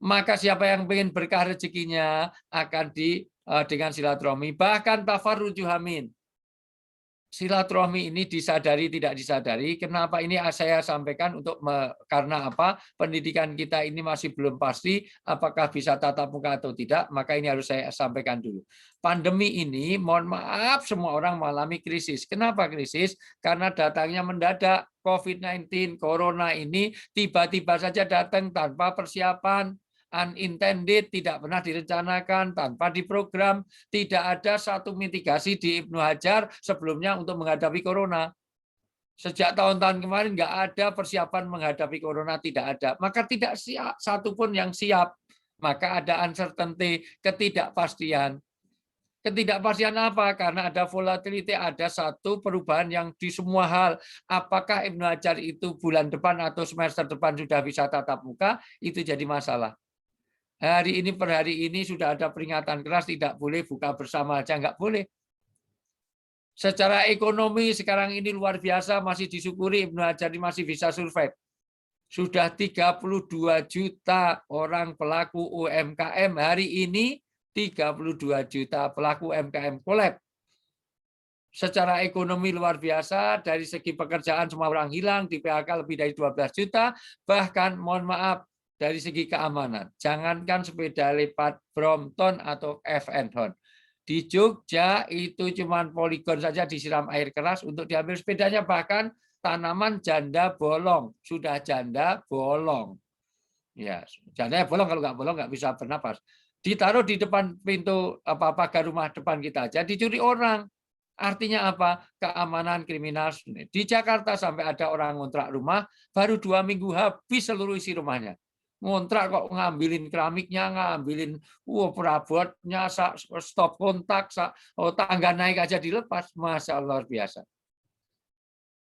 Maka siapa yang ingin berkah rezekinya akan dengan silaturahmi, bahkan tafarruju hamin. Silaturahmi ini disadari tidak disadari. Kenapa ini saya sampaikan karena apa? Pendidikan kita ini masih belum pasti apakah bisa tatap muka atau tidak, maka ini harus saya sampaikan dulu. Pandemi ini mohon maaf semua orang mengalami krisis. Kenapa krisis? Karena datangnya mendadak. COVID-19, corona ini tiba-tiba saja datang tanpa persiapan. Unintended, tidak pernah direncanakan, tanpa diprogram, tidak ada satu mitigasi di Ibnu Hajar sebelumnya untuk menghadapi corona. Sejak tahun-tahun kemarin nggak ada persiapan menghadapi corona, tidak ada. Maka tidak siap satupun yang siap. Maka ada uncertainty, ketidakpastian. Ketidakpastian apa? Karena ada volatility, ada satu perubahan yang di semua hal. Apakah Ibnu Hajar itu bulan depan atau semester depan sudah bisa tatap muka? Itu jadi masalah. Hari ini per hari ini sudah ada peringatan keras, tidak boleh buka bersama aja, nggak boleh. Secara ekonomi sekarang ini luar biasa, masih disyukuri Ibnu Hajar ini masih bisa survive. Sudah 32 juta orang pelaku UMKM hari ini, 32 juta pelaku UMKM collab. Secara ekonomi luar biasa, dari segi pekerjaan semua orang hilang, di PHK lebih dari 12 juta, bahkan mohon maaf, dari segi keamanan. Jangankan sepeda lipat Brompton atau F&H. Di Jogja itu cuma poligon saja disiram air keras untuk diambil sepedanya, bahkan tanaman janda bolong, sudah janda bolong. Ya, janda bolong, kalau nggak bolong nggak bisa bernapas. Ditaruh di depan pintu pagar rumah depan kita aja, dicuri orang. Artinya apa? Keamanan kriminal. Di Jakarta sampai ada orang ngontrak rumah, baru 2 minggu habis seluruh isi rumahnya. Ngontrak kok ngambilin keramiknya, ngambilin perabotnya, stop kontak, tangga naik aja dilepas. Masya Allah, luar biasa.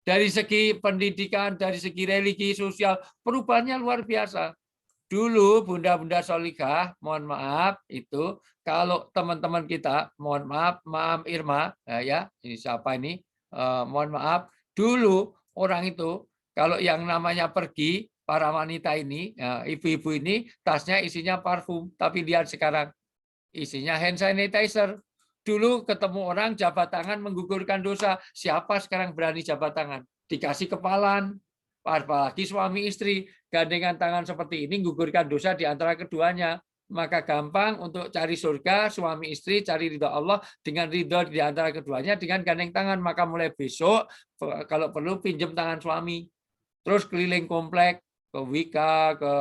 Dari segi pendidikan, dari segi religi, sosial, perubahannya luar biasa. Dulu bunda-bunda Solikah, mohon maaf, itu kalau teman-teman kita, mohon maaf, Maam Irma, ya, ini siapa ini? Mohon maaf, dulu orang itu kalau yang namanya pergi, para wanita ini, ibu-ibu ini, tasnya isinya parfum, tapi lihat sekarang isinya hand sanitizer. Dulu ketemu orang jabat tangan menggugurkan dosa, siapa sekarang berani jabat tangan? Dikasih kepalan, apalagi suami istri, gandengan tangan seperti ini gugurkan dosa di antara keduanya. Maka gampang untuk cari surga, suami istri cari ridho Allah dengan ridho di antara keduanya dengan gandeng tangan. Maka mulai besok kalau perlu pinjam tangan suami, terus keliling komplek ke Wika, ke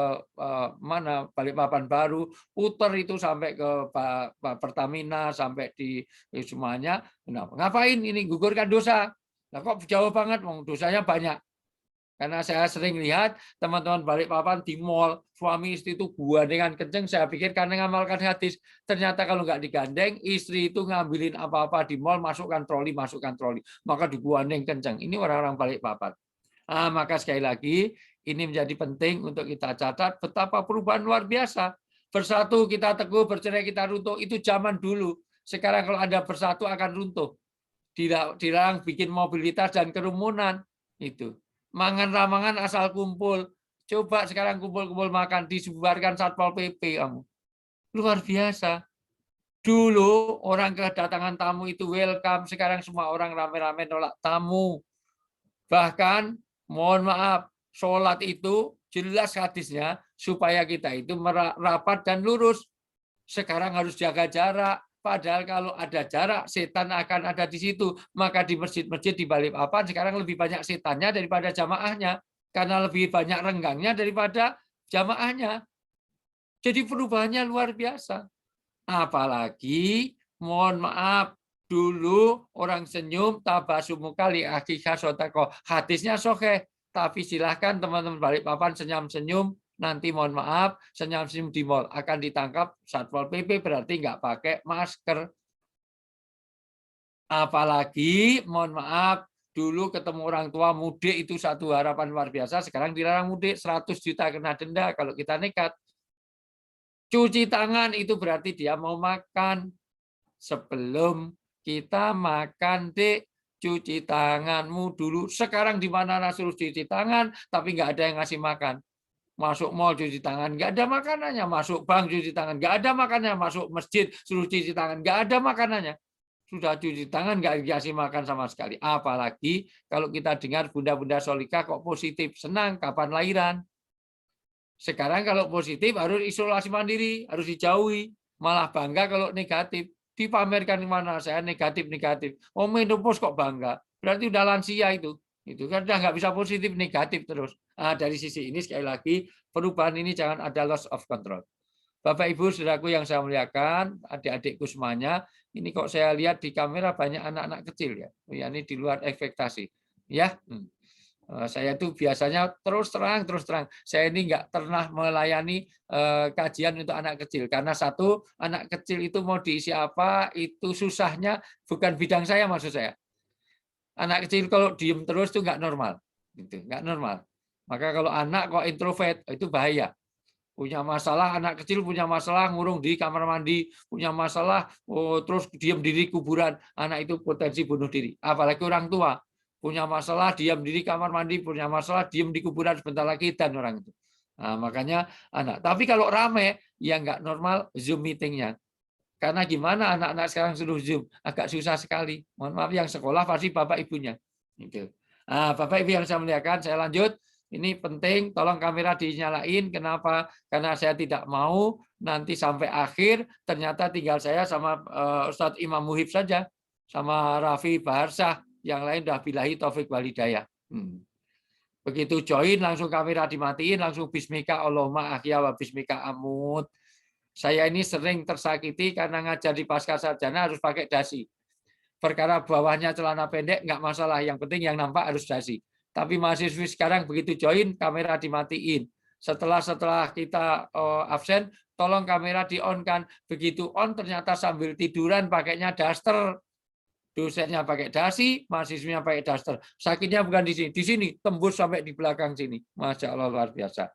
mana Balikpapan Baru, putar itu sampai ke Pertamina, sampai di semuanya. Nah, ngapain ini gugurkan dosa? Nah, kok jauh banget, dosanya banyak. Karena saya sering lihat teman-teman Balikpapan di mall, suami istri itu gandengan kenceng, saya pikir karena ngamalkan hadis. Ternyata kalau nggak digandeng, istri itu ngambilin apa-apa di mall, masukkan troli, maka digandeng kenceng. Ini orang-orang Balikpapan. Maka sekali lagi, ini menjadi penting untuk kita catat betapa perubahan luar biasa. Bersatu kita teguh, bercerai kita runtuh, itu zaman dulu. Sekarang kalau Anda bersatu akan runtuh. Dilarang bikin mobilitas dan kerumunan. Itu. Mangan-ramangan asal kumpul. Coba sekarang kumpul-kumpul makan, disebarkan Satpol PP kamu. Luar biasa. Dulu orang kedatangan tamu itu welcome, sekarang semua orang rame-rame nolak tamu. Bahkan, mohon maaf, sholat itu jelas hadisnya supaya kita itu rapat dan lurus. Sekarang harus jaga jarak. Padahal kalau ada jarak, setan akan ada di situ. Maka di masjid-masjid di Balikpapan sekarang lebih banyak setannya daripada jamaahnya. Karena lebih banyak renggangnya daripada jamaahnya. Jadi perubahannya luar biasa. Apalagi, mohon maaf, dulu orang senyum, tabasumu kali akikah sotako. Hadisnya sokeh. Tapi silahkan teman-teman Balikpapan senyum-senyum, nanti mohon maaf, senyum-senyum di mall akan ditangkap Satpol PP, berarti nggak pakai masker. Apalagi, mohon maaf, dulu ketemu orang tua mudik itu satu harapan luar biasa, sekarang dilarang mudik, 100 juta kena denda kalau kita nekat. Cuci tangan itu berarti dia mau makan. Sebelum kita makan, Dek, cuci tanganmu dulu. Sekarang di mana suruh cuci tangan, tapi nggak ada yang ngasih makan. Masuk mall cuci tangan, nggak ada makanannya. Masuk bank cuci tangan, nggak ada makanannya. Masuk masjid suruh cuci tangan, nggak ada makanannya. Sudah cuci tangan, nggak dikasih makan sama sekali. Apalagi kalau kita dengar bunda-bunda Solikah kok positif, senang, kapan lahiran. Sekarang kalau positif harus isolasi mandiri, harus dijauhi. Malah bangga kalau negatif. Dipamerkan di mana saya negatif. Oh, menopause kok bangga. Berarti udah lansia itu. Itu kan udah nggak bisa positif, negatif terus. Dari sisi ini sekali lagi perubahan ini jangan ada loss of control. Bapak Ibu saudaraku yang saya muliakan, adik-adikku semuanya, ini kok saya lihat di kamera banyak anak-anak kecil ya. Ini di luar ekspektasi. Ya. Saya itu biasanya terus terang saya ini nggak pernah melayani kajian untuk anak kecil karena satu, anak kecil itu mau diisi apa itu susahnya, bukan bidang saya maksud saya. Anak kecil kalau diem terus itu nggak normal, gitu, nggak normal. Maka kalau anak kok introvert itu bahaya. punya masalah, anak kecil punya masalah ngurung di kamar mandi, punya masalah terus diam diri kuburan, anak itu potensi bunuh diri. Apalagi orang tua punya masalah diam diri kamar mandi, punya masalah diam di kuburan, sebentar lagi dan orang itu. Nah, makanya anak. Tapi kalau rame ya nggak normal Zoom meetingnya. Karena gimana anak-anak sekarang suruh Zoom agak susah sekali. Mohon maaf yang sekolah pasti bapak ibunya. Gitu. Nah, bapak ibu yang saya muliakan, saya lanjut. Ini penting, tolong kamera dinyalain. Kenapa? Karena saya tidak mau nanti sampai akhir ternyata tinggal saya sama Ustadz Imam Muhib saja, sama Raffi Baharsah, yang lain udah bilahi taufik walhidayah. Begitu join langsung kamera dimatiin, langsung bismika Allahumma ahya wa bismika amut. Saya ini sering tersakiti karena ngajar di pasca sarjana harus pakai dasi. Perkara bawahnya celana pendek nggak masalah, yang penting yang nampak harus dasi. Tapi mahasiswi sekarang begitu join kamera dimatiin. Setelah kita absen, tolong kamera di-on kan. Begitu on ternyata sambil tiduran pakainya daster. Dosennya pakai dasi, mahasiswinya pakai daster. Sakitnya bukan di sini tembus sampai di belakang sini. Masya Allah luar biasa.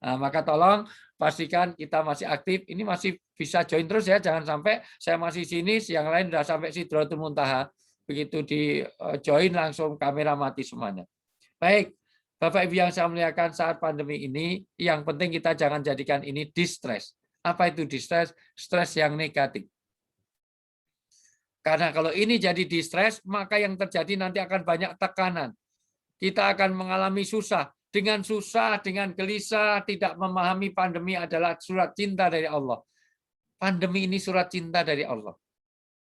Nah, maka tolong pastikan kita masih aktif. Ini masih bisa join terus ya, jangan sampai saya masih sini, yang lain sudah sampai Sidratul Muntaha. Begitu di join langsung kamera mati semuanya. Baik, Bapak Ibu yang saya muliakan, saat pandemi ini, yang penting kita jangan jadikan ini distress. Apa itu distress? Stres yang negatif. Karena kalau ini jadi distress, maka yang terjadi nanti akan banyak tekanan. Kita akan mengalami susah. Dengan susah, dengan gelisah, tidak memahami pandemi adalah surat cinta dari Allah. Pandemi ini surat cinta dari Allah.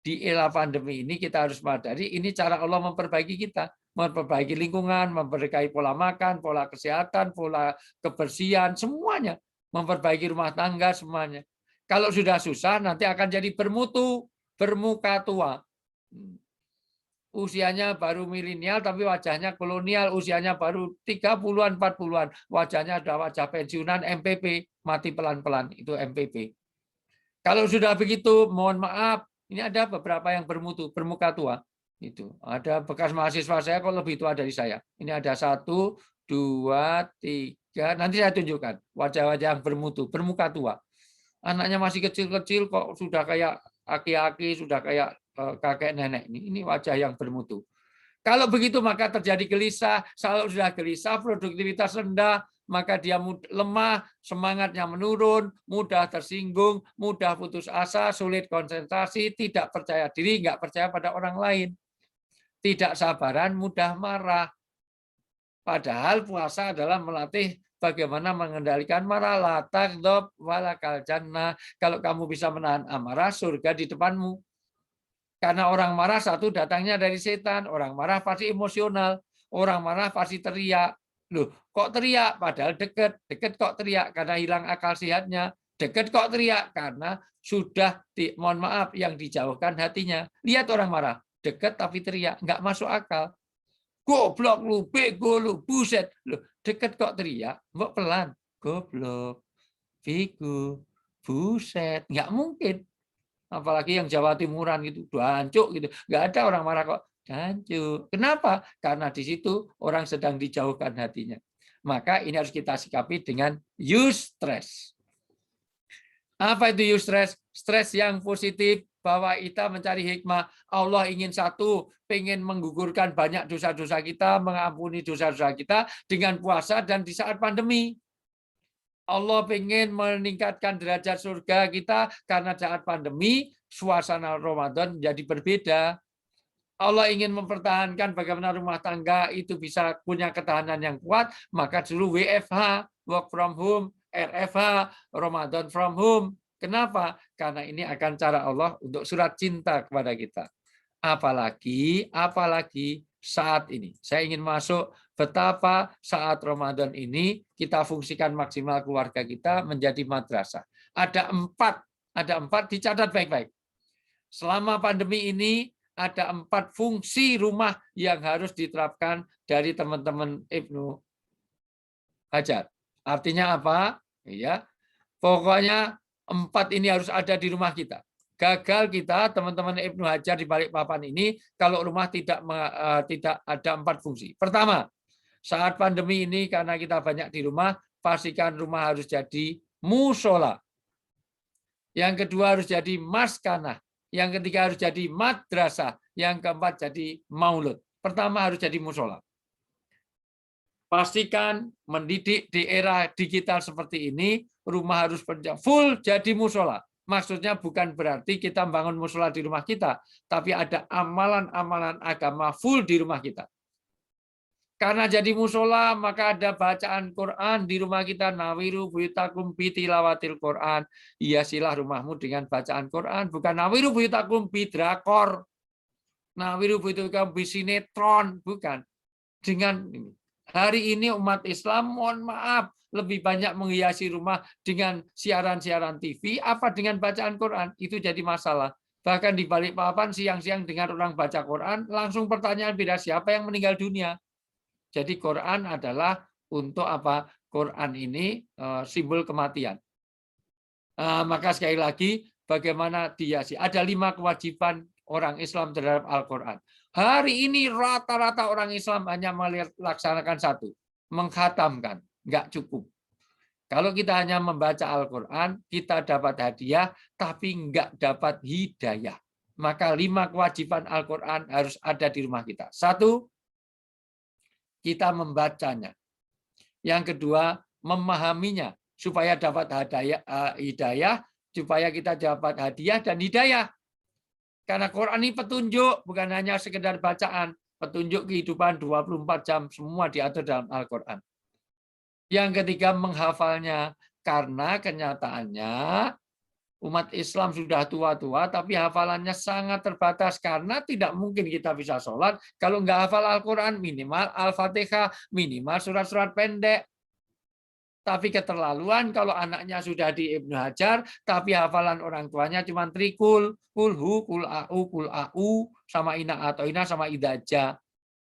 Di era pandemi ini kita harus sadari, ini cara Allah memperbaiki kita. Memperbaiki lingkungan, memperbaiki pola makan, pola kesehatan, pola kebersihan, semuanya. Memperbaiki rumah tangga, semuanya. Kalau sudah susah, nanti akan jadi bermutu, bermuka tua. Usianya baru milenial, tapi wajahnya kolonial. Usianya baru 30-an, 40-an. Wajahnya ada wajah pensiunan, MPP. Mati pelan-pelan, itu MPP. Kalau sudah begitu, mohon maaf, ini ada beberapa yang bermutu, bermuka tua. Itu ada bekas mahasiswa saya kok lebih tua dari saya. Ini ada 1, 2, 3. Nanti saya tunjukkan wajah-wajah yang bermutu, bermuka tua. Anaknya masih kecil-kecil kok sudah kayak aki-aki, sudah kayak kakek nenek. Ini wajah yang bermutu. Kalau begitu maka terjadi gelisah. Kalau sudah gelisah, produktivitas rendah, maka dia lemah, semangatnya menurun, mudah tersinggung, mudah putus asa, sulit konsentrasi, tidak percaya diri, nggak percaya pada orang lain. Tidak sabaran, mudah marah. Padahal puasa adalah melatih bagaimana mengendalikan marah. La taghdab walakal jannah. Kalau kamu bisa menahan amarah, surga di depanmu. Karena orang marah satu datangnya dari setan. Orang marah pasti emosional. Orang marah pasti teriak. Loh, kok teriak? Padahal dekat. Dekat kok teriak karena hilang akal sehatnya. Dekat kok teriak karena sudah, mohon maaf, yang dijauhkan hatinya. Lihat orang marah. Dekat tapi teriak, nggak masuk akal. Goblok lu, bego lu, buset. Lu dekat kok teriak, mbok pelan. Goblok, bego, buset. Nggak mungkin. Apalagi yang Jawa Timuran gitu, dancuk gitu. Nggak ada orang marah kok, dancuk. Kenapa? Karena di situ orang sedang dijauhkan hatinya. Maka ini harus kita sikapi dengan eustress. Apa itu eustress? Stres yang positif, bahwa kita mencari hikmah. Allah ingin satu, pengen menggugurkan banyak dosa-dosa kita, mengampuni dosa-dosa kita dengan puasa dan di saat pandemi. Allah pengen meningkatkan derajat surga kita karena saat pandemi, suasana Ramadan menjadi berbeda. Allah ingin mempertahankan bagaimana rumah tangga itu bisa punya ketahanan yang kuat, maka dulu WFH, work from home, RFH, Ramadan from home. Kenapa? Karena ini akan cara Allah untuk surat cinta kepada kita. Apalagi saat ini. Saya ingin masuk betapa saat Ramadan ini kita fungsikan maksimal keluarga kita menjadi madrasah. Ada empat dicatat baik-baik. Selama pandemi ini ada 4 fungsi rumah yang harus diterapkan dari teman-teman Ibnu Hajar. Artinya apa? Ya, pokoknya 4 ini harus ada di rumah kita. Gagal kita, teman-teman Ibnu Hajar di Balikpapan ini, kalau rumah tidak ada 4 fungsi. Pertama, saat pandemi ini karena kita banyak di rumah, pastikan rumah harus jadi musola. Yang kedua harus jadi maskanah. Yang ketiga harus jadi madrasah. Yang keempat jadi maulud. Pertama harus jadi musola. Pastikan mendidik di era digital seperti ini, rumah harus full jadi musola. Maksudnya bukan berarti kita bangun musola di rumah kita, tapi ada amalan-amalan agama full di rumah kita. Karena jadi musola, maka ada bacaan Quran di rumah kita. Nawiru buyutakum bitilawatil Quran. Hiasilah rumahmu dengan bacaan Quran. Bukan nawiru buyutakum bidrakor. Nawiru buyutakum bisinetron. Bukan. Dengan hari ini umat Islam, mohon maaf, lebih banyak menghiasi rumah dengan siaran-siaran TV apa dengan bacaan Quran. Itu jadi masalah. Bahkan di Balikpapan siang-siang dengar orang baca Quran, langsung pertanyaan beda siapa yang meninggal dunia. Jadi Quran adalah untuk apa? Quran ini simbol kematian. Maka sekali lagi, bagaimana dihiasi? Ada 5 kewajiban orang Islam terhadap Al-Quran. Hari ini rata-rata orang Islam hanya melaksanakan 1, mengkhatamkan, nggak cukup. Kalau kita hanya membaca Al-Quran, kita dapat hadiah, tapi nggak dapat hidayah. Maka 5 kewajiban Al-Quran harus ada di rumah kita. 1, kita membacanya. Yang kedua, memahaminya supaya dapat hidayah, supaya kita dapat hadiah dan hidayah. Karena Quran ini petunjuk, bukan hanya sekedar bacaan. Petunjuk kehidupan 24 jam, semua diatur dalam Al-Quran. Yang ketiga, menghafalnya. Karena kenyataannya, umat Islam sudah tua-tua, tapi hafalannya sangat terbatas. Karena tidak mungkin kita bisa sholat, kalau nggak hafal Al-Quran, minimal Al-Fatihah, minimal surat-surat pendek. Tapi keterlaluan kalau anaknya sudah di Ibnu Hajar, tapi hafalan orang tuanya cuma trikul, kulhu, kul-au, sama ina atau ina sama idaja.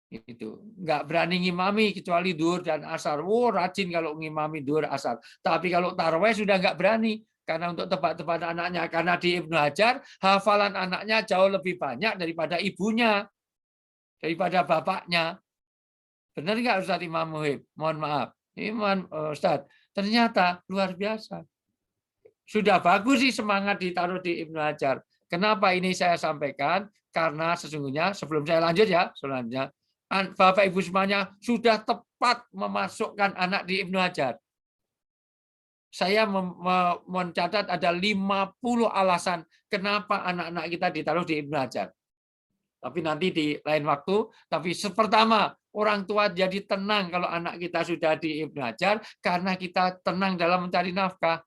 Itu nggak berani ngimami kecuali duhur dan asar. Rajin kalau ngimami duhur asar. Tapi kalau tarawih sudah nggak berani karena untuk tebak-tebakan anaknya. Karena di Ibnu Hajar hafalan anaknya jauh lebih banyak daripada ibunya, daripada bapaknya. Benar nggak Ustaz Imam Muhib? Mohon maaf. Iman Ustaz, ternyata luar biasa. Sudah bagus sih semangat ditaruh di Ibnu Hajar. Kenapa ini saya sampaikan? Karena sesungguhnya sebelum saya lanjut ya, selanjutnya Bapak Ibu semuanya sudah tepat memasukkan anak di Ibnu Hajar. Saya mencatat ada 50 alasan kenapa anak-anak kita ditaruh di Ibnu Hajar. Tapi nanti di lain waktu. Tapi pertama, orang tua jadi tenang kalau anak kita sudah di Ibnu Hajar karena kita tenang dalam mencari nafkah.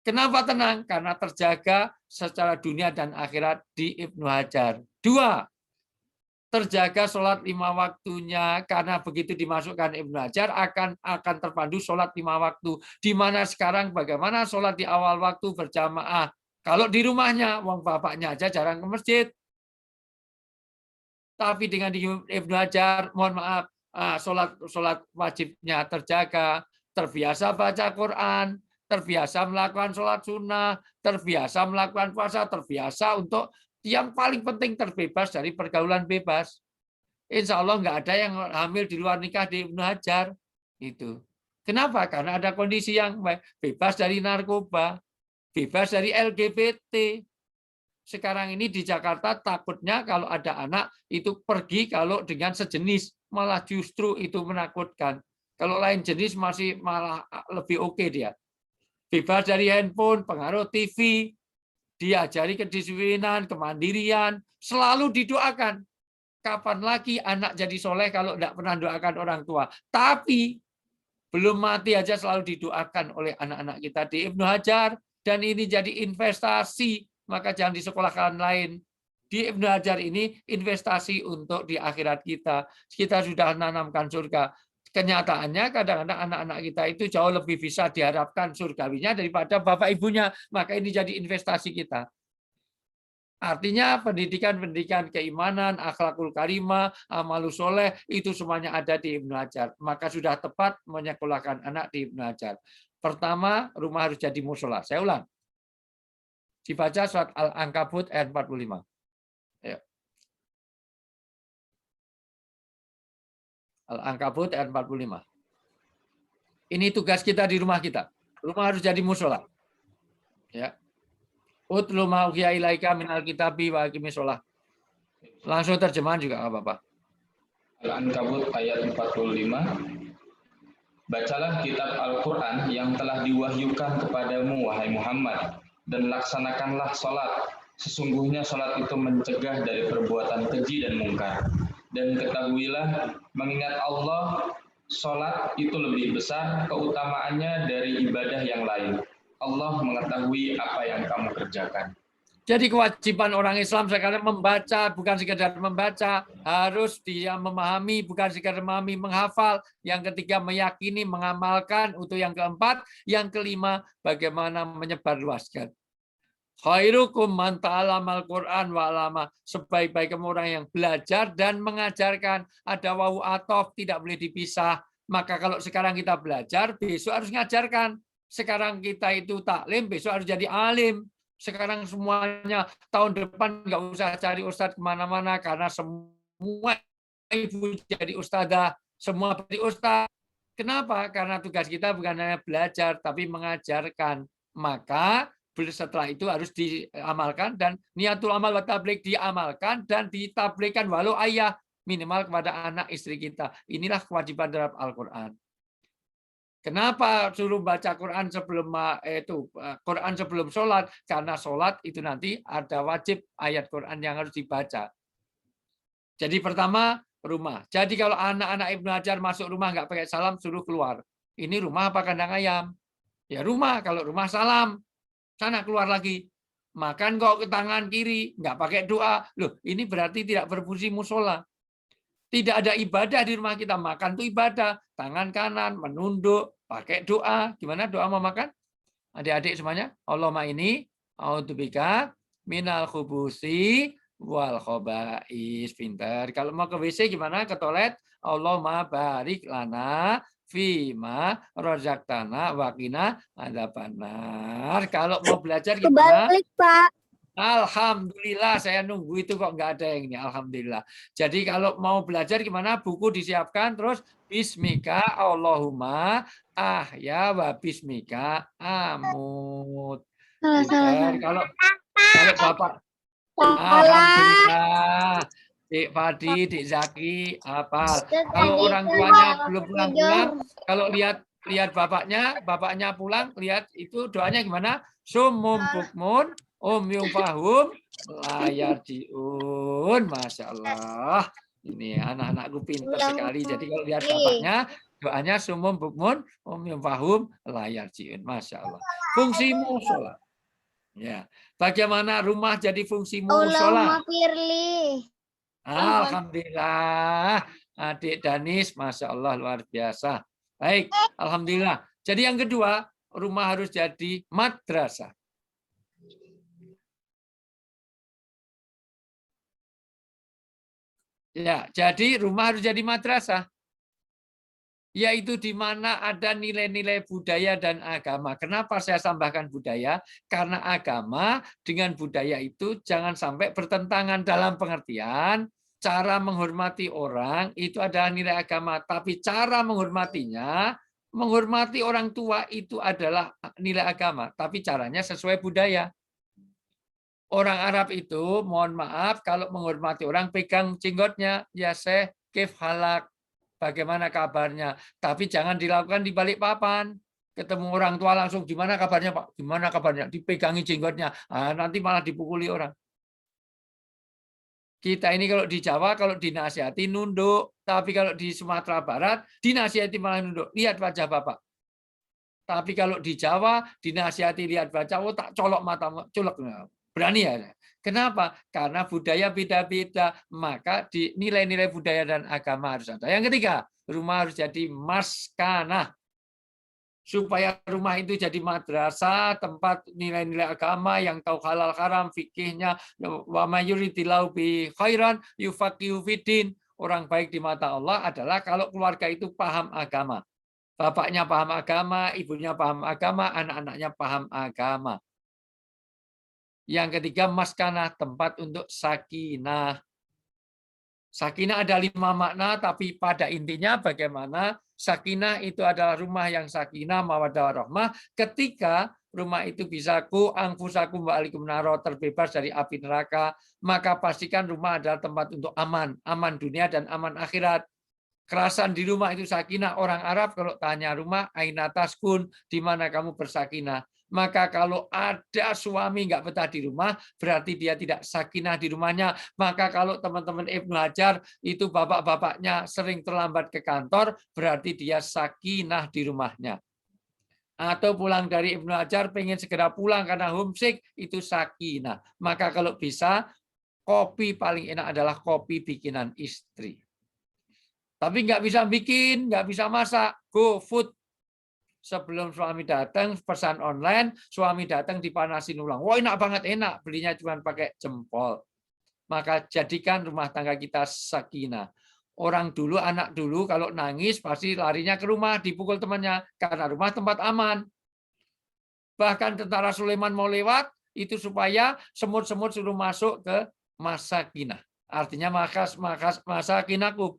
Kenapa tenang? Karena terjaga secara dunia dan akhirat di Ibnu Hajar. 2, terjaga sholat 5 waktunya karena begitu dimasukkan Ibnu Hajar akan terpandu sholat 5 waktu. Di mana sekarang bagaimana sholat di awal waktu berjamaah? Kalau di rumahnya, wong bapaknya aja jarang ke masjid. Tapi dengan di Ibnu Hajar, mohon maaf, sholat wajibnya terjaga, terbiasa baca Quran, terbiasa melakukan sholat sunnah, terbiasa melakukan puasa, terbiasa untuk yang paling penting terbebas dari pergaulan bebas. Insya Allah nggak ada yang hamil di luar nikah di Ibnu Hajar. Itu. Kenapa? Karena ada kondisi yang bebas dari narkoba, bebas dari LGBT. Sekarang ini di Jakarta takutnya kalau ada anak itu pergi kalau dengan sejenis, malah justru itu menakutkan. Kalau lain jenis masih malah lebih oke dia. Bebas dari handphone, pengaruh TV, diajari kedisiplinan, kemandirian, selalu didoakan. Kapan lagi anak jadi soleh kalau tidak pernah doakan orang tua? Tapi belum mati aja selalu didoakan oleh anak-anak kita di Ibnu Hajar. Dan ini jadi investasi, maka jangan di sekolah lain. Di Ibnu Hajar ini investasi untuk di akhirat kita. Kita sudah menanamkan surga. Kenyataannya kadang-kadang anak-anak kita itu jauh lebih bisa diharapkan surgawinya daripada bapak ibunya. Maka ini jadi investasi kita. Artinya pendidikan-pendidikan keimanan, akhlakul karimah, amalus soleh, itu semuanya ada di Ibnu Hajar. Maka sudah tepat menyekolahkan anak di Ibnu Hajar. Pertama, rumah harus jadi musola. Saya ulang. Dibaca surat Al-Ankabut ayat 45. Ayo. Al-Ankabut ayat 45. Ini tugas kita di rumah kita. Rumah harus jadi musola. Ya. Utlu ma uhiya ilaika minal kitabi wa aqimis shalah. Langsung terjemahan juga nggak apa-apa. Al-Ankabut ayat 45. Bacalah kitab Al-Quran yang telah diwahyukan kepadamu, wahai Muhammad, dan laksanakanlah sholat. Sesungguhnya sholat itu mencegah dari perbuatan keji dan mungkar. Dan ketahuilah, mengingat Allah, sholat itu lebih besar keutamaannya dari ibadah yang lain. Allah mengetahui apa yang kamu kerjakan. Jadi kewajiban orang Islam sekarang membaca, bukan sekedar membaca, harus dia memahami, bukan sekedar memahami, menghafal. Yang ketiga, meyakini, mengamalkan. Untuk yang keempat, yang kelima, bagaimana menyebarluaskan. Khairukum man ta'allamal Qur'an wa 'allama. Sebaik-baik orang yang belajar dan mengajarkan. Ada wawu atof, tidak boleh dipisah. Maka kalau sekarang kita belajar, besok harus ngajarkan. Sekarang kita itu taklim, besok harus jadi alim. Sekarang semuanya tahun depan nggak usah cari ustadz kemana-mana karena semua ibu jadi ustadzah, semua jadi ustadz. Kenapa? Karena tugas kita bukan hanya belajar, tapi mengajarkan. Maka setelah itu harus diamalkan dan niatul amal wa tabligh diamalkan dan ditabligkan walau ayah minimal kepada anak istri kita. Inilah kewajiban dalam Al-Quran. Kenapa suruh baca Quran sebelum Quran sebelum sholat? Karena sholat itu nanti ada wajib ayat Quran yang harus dibaca. Jadi pertama rumah. Jadi kalau anak-anak Ibnu Hajar masuk rumah nggak pakai salam, suruh keluar. Ini rumah apa kandang ayam? Ya rumah. Kalau rumah salam, sana keluar lagi. Makan kok ke tangan kiri, nggak pakai doa. Loh, ini berarti tidak berfungsi musola. Tidak ada ibadah di rumah kita. Makan itu ibadah. Tangan kanan, menunduk, pakai doa. Gimana doa mau makan? Adik-adik semuanya. Allahumma ini, a'udzubika minal khubusi wal khobais. Pinter. Kalau mau ke WC gimana? Ke toilet. Allahumma barik lana fima rozaktana wakina adzabannar. Kalau mau belajar gimana? Kebalik, Pak. Alhamdulillah, saya nunggu itu kok nggak ada yang ini. Alhamdulillah. Jadi kalau mau belajar gimana? Buku disiapkan, terus Bismika Allahumma ahya wa bismika amut. Pinter. Kalau Bapak, alhamdulillah. Dik Fadi, Dik Zaki, hafal. Kalau orang tuanya belum pulang-pulang, kalau lihat bapaknya pulang, lihat itu doanya gimana? Sumum bukmun yung fahum layar jiun. Masya Allah. Ini anak-anakku pintar sekali. Jadi kalau lihat bapaknya, doanya sumum bukmun yung fahum layar jiun. Masya Allah. Fungsi musola. Ya. Bagaimana rumah jadi fungsi musola? Alhamdulillah. Adik Danis, Masya Allah, luar biasa. Baik, Alhamdulillah. Jadi yang kedua, rumah harus jadi madrasah. Ya, jadi rumah harus jadi madrasah. Yaitu di mana ada nilai-nilai budaya dan agama. Kenapa saya tambahkan budaya? Karena agama dengan budaya itu jangan sampai bertentangan dalam pengertian cara menghormati orang itu adalah nilai agama, tapi cara menghormatinya, menghormati orang tua itu adalah nilai agama, tapi caranya sesuai budaya. Orang Arab itu, mohon maaf, kalau menghormati orang pegang jenggotnya, ya Syekh, kif halak, bagaimana kabarnya. Tapi jangan dilakukan di balik papan. Ketemu orang tua langsung, gimana kabarnya Pak? Gimana kabarnya? Dipegangi jenggotnya. Nanti malah dipukuli orang. Kita ini kalau di Jawa, kalau dinasihati nunduk. Tapi kalau di Sumatera Barat, dinasihati malah nunduk. Lihat wajah Bapak. Tapi kalau di Jawa, dinasihati lihat wajah, oh tak colok mata, culek. Berani ya. Kenapa? Karena budaya beda-beda. Maka di nilai-nilai budaya dan agama harus ada. Yang ketiga, rumah harus jadi maskanah. Supaya rumah itu jadi madrasah, tempat nilai-nilai agama yang tahu halal haram, fikihnya, wa mayuridilau bi khairan yufaqihu fiddin. Orang baik di mata Allah adalah kalau keluarga itu paham agama. Bapaknya paham agama, ibunya paham agama, anak-anaknya paham agama. Yang ketiga, maskanah, tempat untuk sakinah. Sakinah ada 5 makna, tapi pada intinya bagaimana sakinah itu adalah rumah yang sakinah, mawaddah warahmah. Ketika rumah itu bisa anfusakum wa alikum naro, terbebas dari api neraka, maka pastikan rumah adalah tempat untuk aman, aman dunia dan aman akhirat. Kerasan di rumah itu sakinah. Orang Arab kalau tanya rumah, aina taskun, di mana kamu bersakinah. Maka kalau ada suami nggak betah di rumah, berarti dia tidak sakinah di rumahnya. Maka kalau teman-teman Ibnu Hajar itu bapak-bapaknya sering terlambat ke kantor, berarti dia sakinah di rumahnya. Atau pulang dari Ibnu Hajar pengen segera pulang karena homesick, itu sakinah. Maka kalau bisa, kopi paling enak adalah kopi bikinan istri. Tapi nggak bisa bikin, nggak bisa masak, go food. Sebelum suami datang, pesan online, suami datang dipanasin ulang. Wah, enak banget, enak. Belinya cuma pakai jempol. Maka jadikan rumah tangga kita sakinah. Orang dulu, anak dulu, kalau nangis pasti larinya ke rumah, dipukul temannya. Karena rumah tempat aman. Bahkan tentara Sulaiman mau lewat, itu supaya semut-semut suruh masuk ke masakinah. Artinya masakinahku.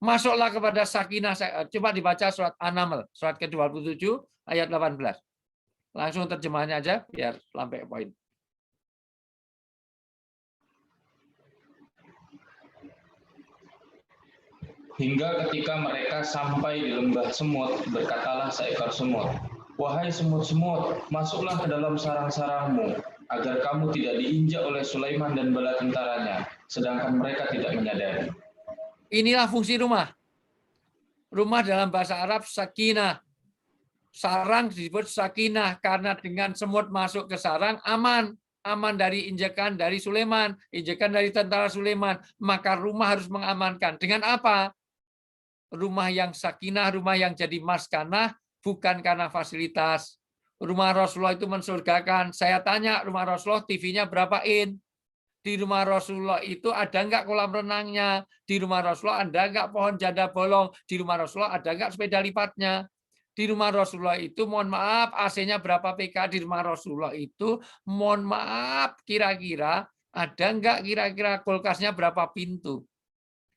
Masuklah kepada sakinah. Coba dibaca surat An-Naml, surat ke-27 ayat 18. Langsung terjemahannya aja biar sampai poin. Hingga ketika mereka sampai di lembah semut, berkatalah seekor semut, "Wahai semut-semut, masuklah ke dalam sarang-sarangmu, agar kamu tidak diinjak oleh Sulaiman dan bala tentaranya, sedangkan mereka tidak menyadari." Inilah fungsi rumah. Rumah dalam bahasa Arab sakinah. Sarang disebut sakinah karena dengan semut masuk ke sarang aman. Aman dari injakan dari Sulaiman, injakan dari tentara Sulaiman. Maka rumah harus mengamankan. Dengan apa? Rumah yang sakinah, rumah yang jadi maskanah, bukan karena fasilitas. Rumah Rasulullah itu mensurgakan. Saya tanya, rumah Rasulullah TV-nya berapa in? Di rumah Rasulullah itu ada nggak kolam renangnya? Di rumah Rasulullah ada nggak pohon janda bolong? Di rumah Rasulullah ada nggak sepeda lipatnya? Di rumah Rasulullah itu, mohon maaf, AC-nya berapa PK? Di rumah Rasulullah itu, mohon maaf, kira-kira ada nggak kira-kira kulkasnya berapa pintu?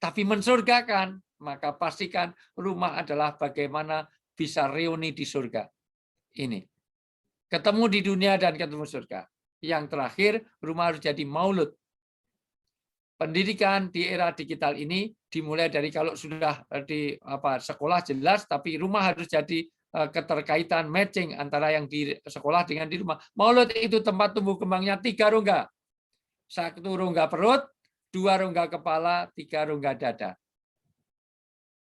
Tapi mensurgakan, maka pastikan rumah adalah bagaimana bisa reuni di surga. Ini. Ketemu di dunia dan ketemu surga. Yang terakhir, rumah harus jadi maulud. Pendidikan di era digital ini dimulai dari kalau sudah di sekolah jelas, tapi rumah harus jadi keterkaitan matching antara yang di sekolah dengan di rumah. Maulud itu tempat tumbuh kembangnya 3 rongga. 1 rongga perut, 2 rongga kepala, 3 rongga dada.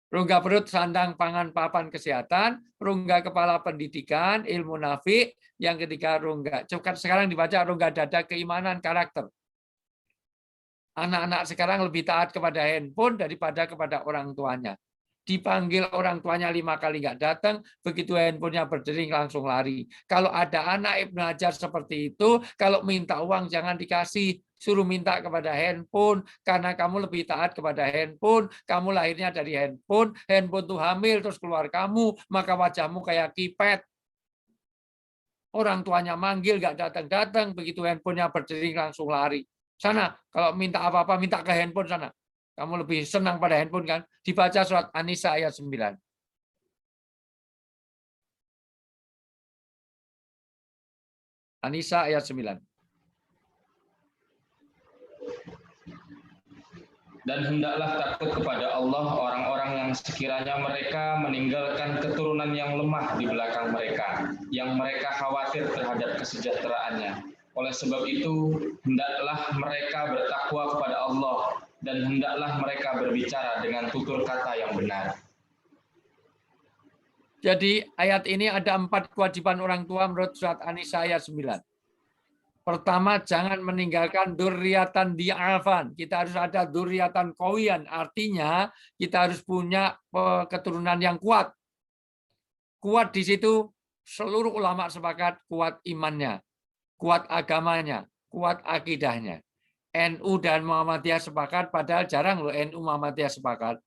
Rongga perut sandang pangan papan kesehatan, rongga kepala pendidikan, ilmu nafi, yang ketiga rongga. Sekarang dibaca rongga dada keimanan karakter. Anak-anak sekarang lebih taat kepada handphone daripada kepada orang tuanya. Dipanggil orang tuanya 5 kali nggak datang, begitu handphonenya berdering langsung lari. Kalau ada anak Ibnu Hajar seperti itu, kalau minta uang jangan dikasih, suruh minta kepada handphone, karena kamu lebih taat kepada handphone, kamu lahirnya dari handphone, handphone tuh hamil terus keluar kamu, maka wajahmu kayak kipet. Orang tuanya manggil nggak datang-datang, begitu handphonenya berdering langsung lari. Sana, kalau minta apa-apa minta ke handphone sana. Kamu lebih senang pada handphone kan? Dibaca surat An-Nisa ayat 9. An-Nisa ayat 9. Dan hendaklah takut kepada Allah orang-orang yang sekiranya mereka meninggalkan keturunan yang lemah di belakang mereka, yang mereka khawatir terhadap kesejahteraannya. Oleh sebab itu, hendaklah mereka bertakwa kepada Allah, dan hendaklah mereka berbicara dengan tutur kata yang benar. Jadi ayat ini ada 4 kewajiban orang tua menurut surat An-Nisa ayat 9. Pertama, jangan meninggalkan dzurriatan di'afan. Kita harus ada dzurriatan qawiyan, artinya kita harus punya keturunan yang kuat. Kuat di situ seluruh ulama sepakat kuat imannya, kuat agamanya, kuat akidahnya. NU dan Muhammadiyah sepakat, padahal jarang loh NU Muhammadiyah sepakat.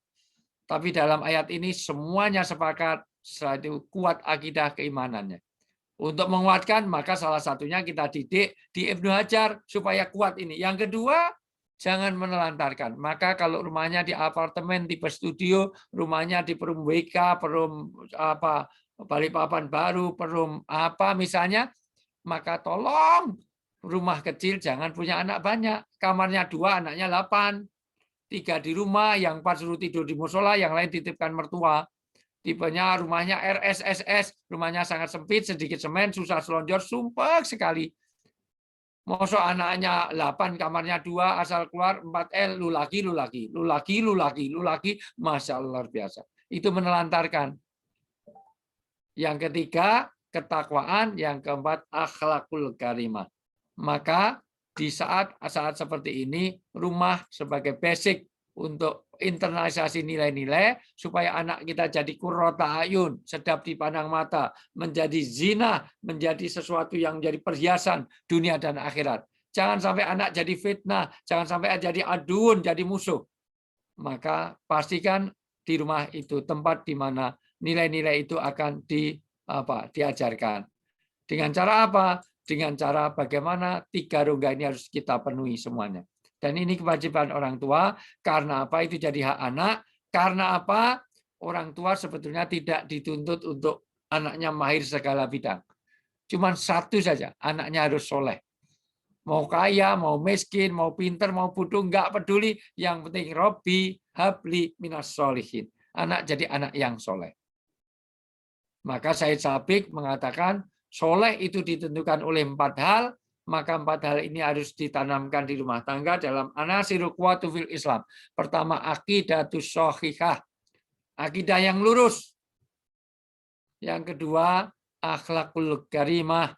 Tapi dalam ayat ini semuanya sepakat, setelah itu kuat akidah keimanannya. Untuk menguatkan, maka salah satunya kita didik di Ibnu Hajar supaya kuat ini. Yang kedua, Jangan menelantarkan. Maka kalau rumahnya di apartemen tipe studio, rumahnya di Perum WK, Perum apa Balikpapan baru, Perum apa misalnya, maka tolong rumah kecil jangan punya anak banyak. Kamarnya 2, anaknya 8. 3 di rumah, yang 4 suruh tidur di musola, yang lain titipkan mertua. Tipenya rumahnya RSSS, rumahnya sangat sempit, sedikit semen, susah selonjor, sumpek sekali. Mosok anaknya 8, kamarnya 2, asal keluar 4L, lu lagi, Masya Allah luar biasa. Itu menelantarkan. Yang ketiga, ketakwaan. Yang keempat, akhlakul karimah. Maka di saat seperti ini, rumah sebagai basic untuk internalisasi nilai-nilai supaya anak kita jadi qurrata ayun, sedap dipandang mata, menjadi zina, menjadi sesuatu yang menjadi perhiasan dunia dan akhirat. Jangan sampai anak jadi fitnah, jangan sampai jadi aduun, jadi musuh. Maka pastikan di rumah itu tempat di mana nilai-nilai itu akan diajarkan. Dengan cara apa? Dengan cara bagaimana 3 rongga ini harus kita penuhi semuanya. Dan ini kewajiban orang tua. Karena apa? Itu jadi hak anak. Karena apa? Orang tua sebetulnya tidak dituntut untuk anaknya mahir segala bidang. Cuma satu saja, anaknya harus soleh. Mau kaya, mau miskin, mau pinter, mau bodoh, nggak peduli. Yang penting Robbi habli minas solihin. Anak jadi anak yang soleh. Maka Said Sabiq mengatakan, soleh itu ditentukan oleh 4 hal, maka 4 hal ini harus ditanamkan di rumah tangga dalam anasirul quwwatu fil Islam. Pertama, aqidatus shahihah, akidah yang lurus. Yang kedua, akhlakul karimah.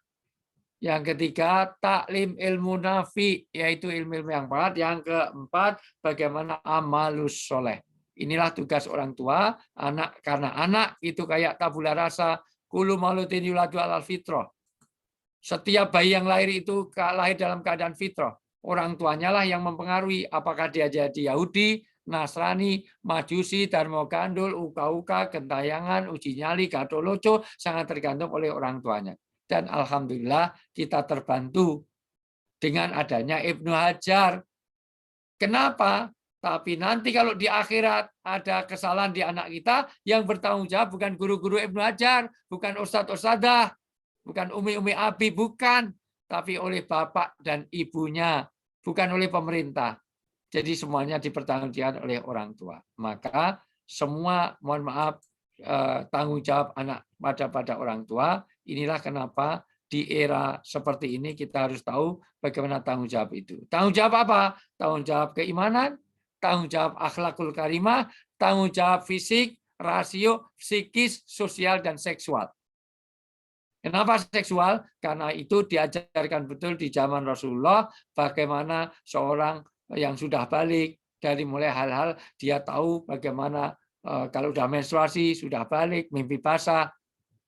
Yang ketiga, taklim ilmu nafi, yaitu ilmu yang barat. Yang keempat, bagaimana amalus soleh. Inilah tugas orang tua, anak, karena anak itu kayak tabula rasa, kullu maulutin yuladu alal fitrah. Setiap bayi yang lahir itu lahir dalam keadaan fitrah. Orang tuanya lah yang mempengaruhi apakah dia jadi Yahudi, Nasrani, Majusi, Dharma Gandul, Uka-uka, Gentayangan, Uji Nyali, Gadoloco, sangat tergantung oleh orang tuanya. Dan alhamdulillah kita terbantu dengan adanya Ibnu Hajar. Kenapa? Tapi nanti kalau di akhirat ada kesalahan di anak kita, yang bertanggung jawab bukan guru-guru Ibnu Hajar, bukan ustadz-ustadzah, bukan umi-umi abi, bukan. Tapi oleh bapak dan ibunya, bukan oleh pemerintah. Jadi semuanya dipertanggungjawabkan oleh orang tua. Maka semua, mohon maaf, tanggung jawab anak pada orang tua. Inilah kenapa di era seperti ini kita harus tahu bagaimana tanggung jawab itu. Tanggung jawab apa? Tanggung jawab keimanan, tanggung jawab akhlakul karimah, tanggung jawab fisik, rasio, psikis, sosial, dan seksual. Kenapa seksual? Karena itu diajarkan betul di zaman Rasulullah, bagaimana seorang yang sudah balik, dari mulai hal-hal dia tahu bagaimana kalau sudah menstruasi, sudah balik, mimpi basah,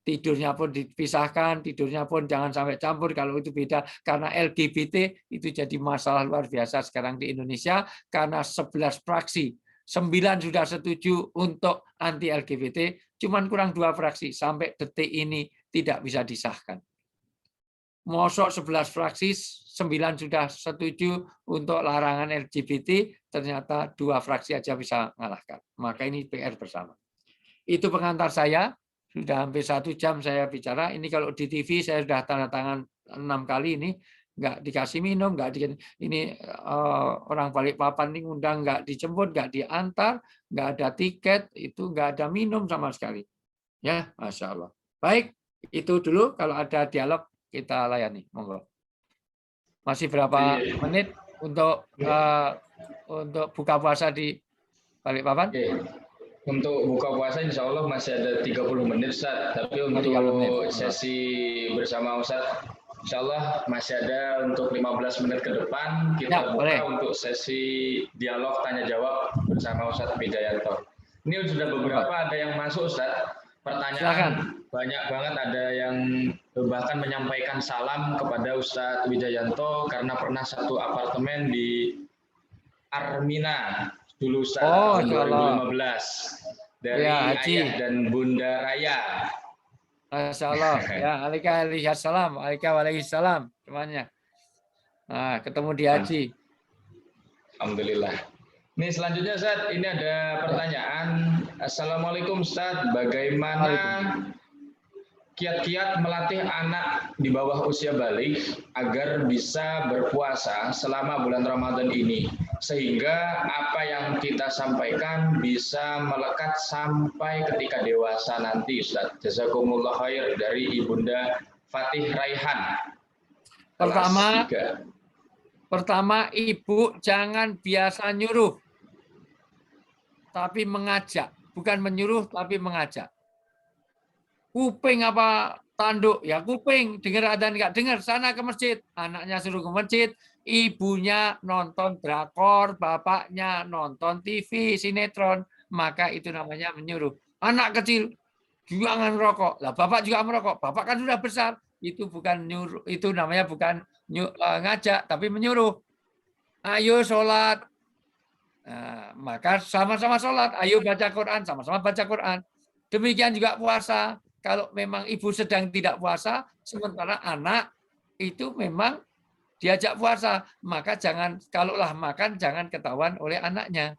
tidurnya pun dipisahkan, tidurnya pun jangan sampai campur, kalau itu beda. Karena LGBT itu jadi masalah luar biasa sekarang di Indonesia, karena 11 fraksi, 9 sudah setuju untuk anti LGBT, cuman kurang 2 fraksi, sampai detik ini tidak bisa disahkan. Mosok 11 fraksi, 9 sudah setuju untuk larangan LGBT, ternyata 2 fraksi aja bisa mengalahkan. Maka ini PR bersama. Itu pengantar saya. Sudah hampir 1 jam saya bicara. Ini kalau di TV saya sudah tanda tangan 6 kali ini, nggak dikasih minum, ini orang Balikpapan ini undang nggak dijemput, nggak diantar, nggak ada tiket, itu nggak ada minum sama sekali. Ya, Masya Allah. Baik, itu dulu. Kalau ada dialog kita layani. Monggo. Masih berapa menit untuk buka puasa di Balikpapan? Oke. Untuk buka puasa insya Allah masih ada 30 menit Ustaz. Tapi untuk sesi bersama Ustaz insya Allah masih ada untuk 15 menit ke depan. Kita buka untuk sesi dialog tanya jawab bersama Ustaz Wijayanto. Ini sudah beberapa ada yang masuk Ustaz. Pertanyaan silakan. Banyak banget, ada yang bahkan menyampaikan salam kepada Ustaz Wijayanto karena pernah satu apartemen di Armina dulu Ustaz, tahun 2015 dari ya, Ayah dan Bunda Raya. Masya Allah. Ya, Waalaikumsalam semuanya. Nah, ketemu di Haji. Alhamdulillah. Ini selanjutnya Ustaz, ini ada pertanyaan. Assalamualaikum Ustaz, bagaimana kiat-kiat melatih anak di bawah usia balik agar bisa berpuasa selama bulan Ramadan ini, sehingga apa yang kita sampaikan bisa melekat sampai ketika dewasa nanti Ustaz. Jazakumullah khair, dari Ibunda Fatih Raihan. Pertama, ibu jangan biasa nyuruh, tapi mengajak. Bukan menyuruh, tapi mengajak. Kuping apa tanduk? Ya kuping. Dengar adzan nggak dengar, sana ke masjid. Anaknya suruh ke masjid, ibunya nonton drakor, bapaknya nonton TV, sinetron. Maka itu namanya menyuruh. Anak kecil, jangan merokok. Lah bapak juga merokok. Bapak kan sudah besar. Itu bukan nyuruh, itu namanya bukan ngajak, tapi menyuruh. Ayo sholat. Nah, maka sama-sama sholat. Ayo baca Quran, sama-sama baca Quran. Demikian juga puasa. Kalau memang ibu sedang tidak puasa, sementara anak itu memang diajak puasa, maka jangan, kalaulah makan jangan ketahuan oleh anaknya.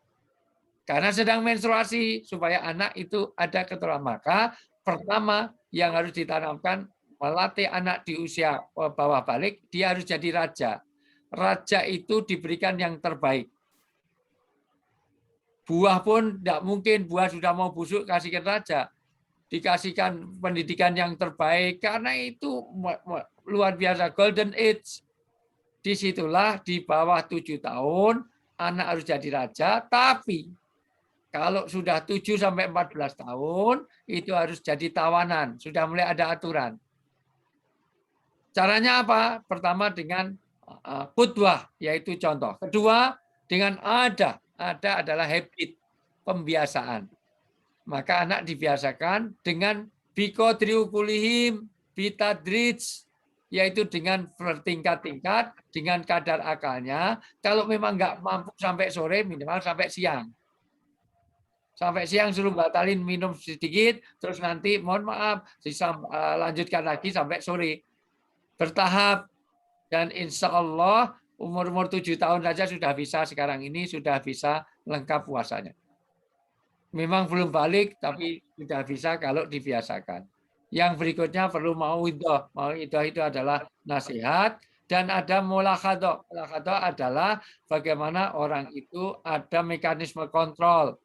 Karena sedang menstruasi, supaya anak itu ada ketentuan. Maka pertama yang harus ditanamkan, melatih anak di usia bawah balik, dia harus jadi raja. Raja itu diberikan yang terbaik. Buah pun tidak mungkin, buah sudah mau busuk, kasihkan raja. Dikasihkan pendidikan yang terbaik, karena itu luar biasa, golden age. Disitulah di bawah 7 tahun, anak harus jadi raja, tapi kalau sudah 7 sampai 14 tahun, itu harus jadi tawanan, sudah mulai ada aturan. Caranya apa? Pertama dengan qudwah, yaitu contoh. Kedua, dengan ada adalah habit, pembiasaan. Maka anak dibiasakan dengan biqadriukulihim, bitadrij, yaitu dengan bertingkat-tingkat, dengan kadar akalnya. Kalau memang nggak mampu sampai sore, minimal sampai siang. Sampai siang suruh batalin minum sedikit, terus nanti mohon maaf, lanjutkan lagi sampai sore. Bertahap, dan insya Allah umur 7 tahun saja sudah bisa, sekarang ini sudah bisa lengkap puasanya. Memang belum balik, tapi sudah bisa kalau dibiasakan. Yang berikutnya perlu mauidhah. Mauidhah itu adalah nasihat, dan ada mulakhadah. Mulakhadah adalah bagaimana orang itu ada mekanisme kontrol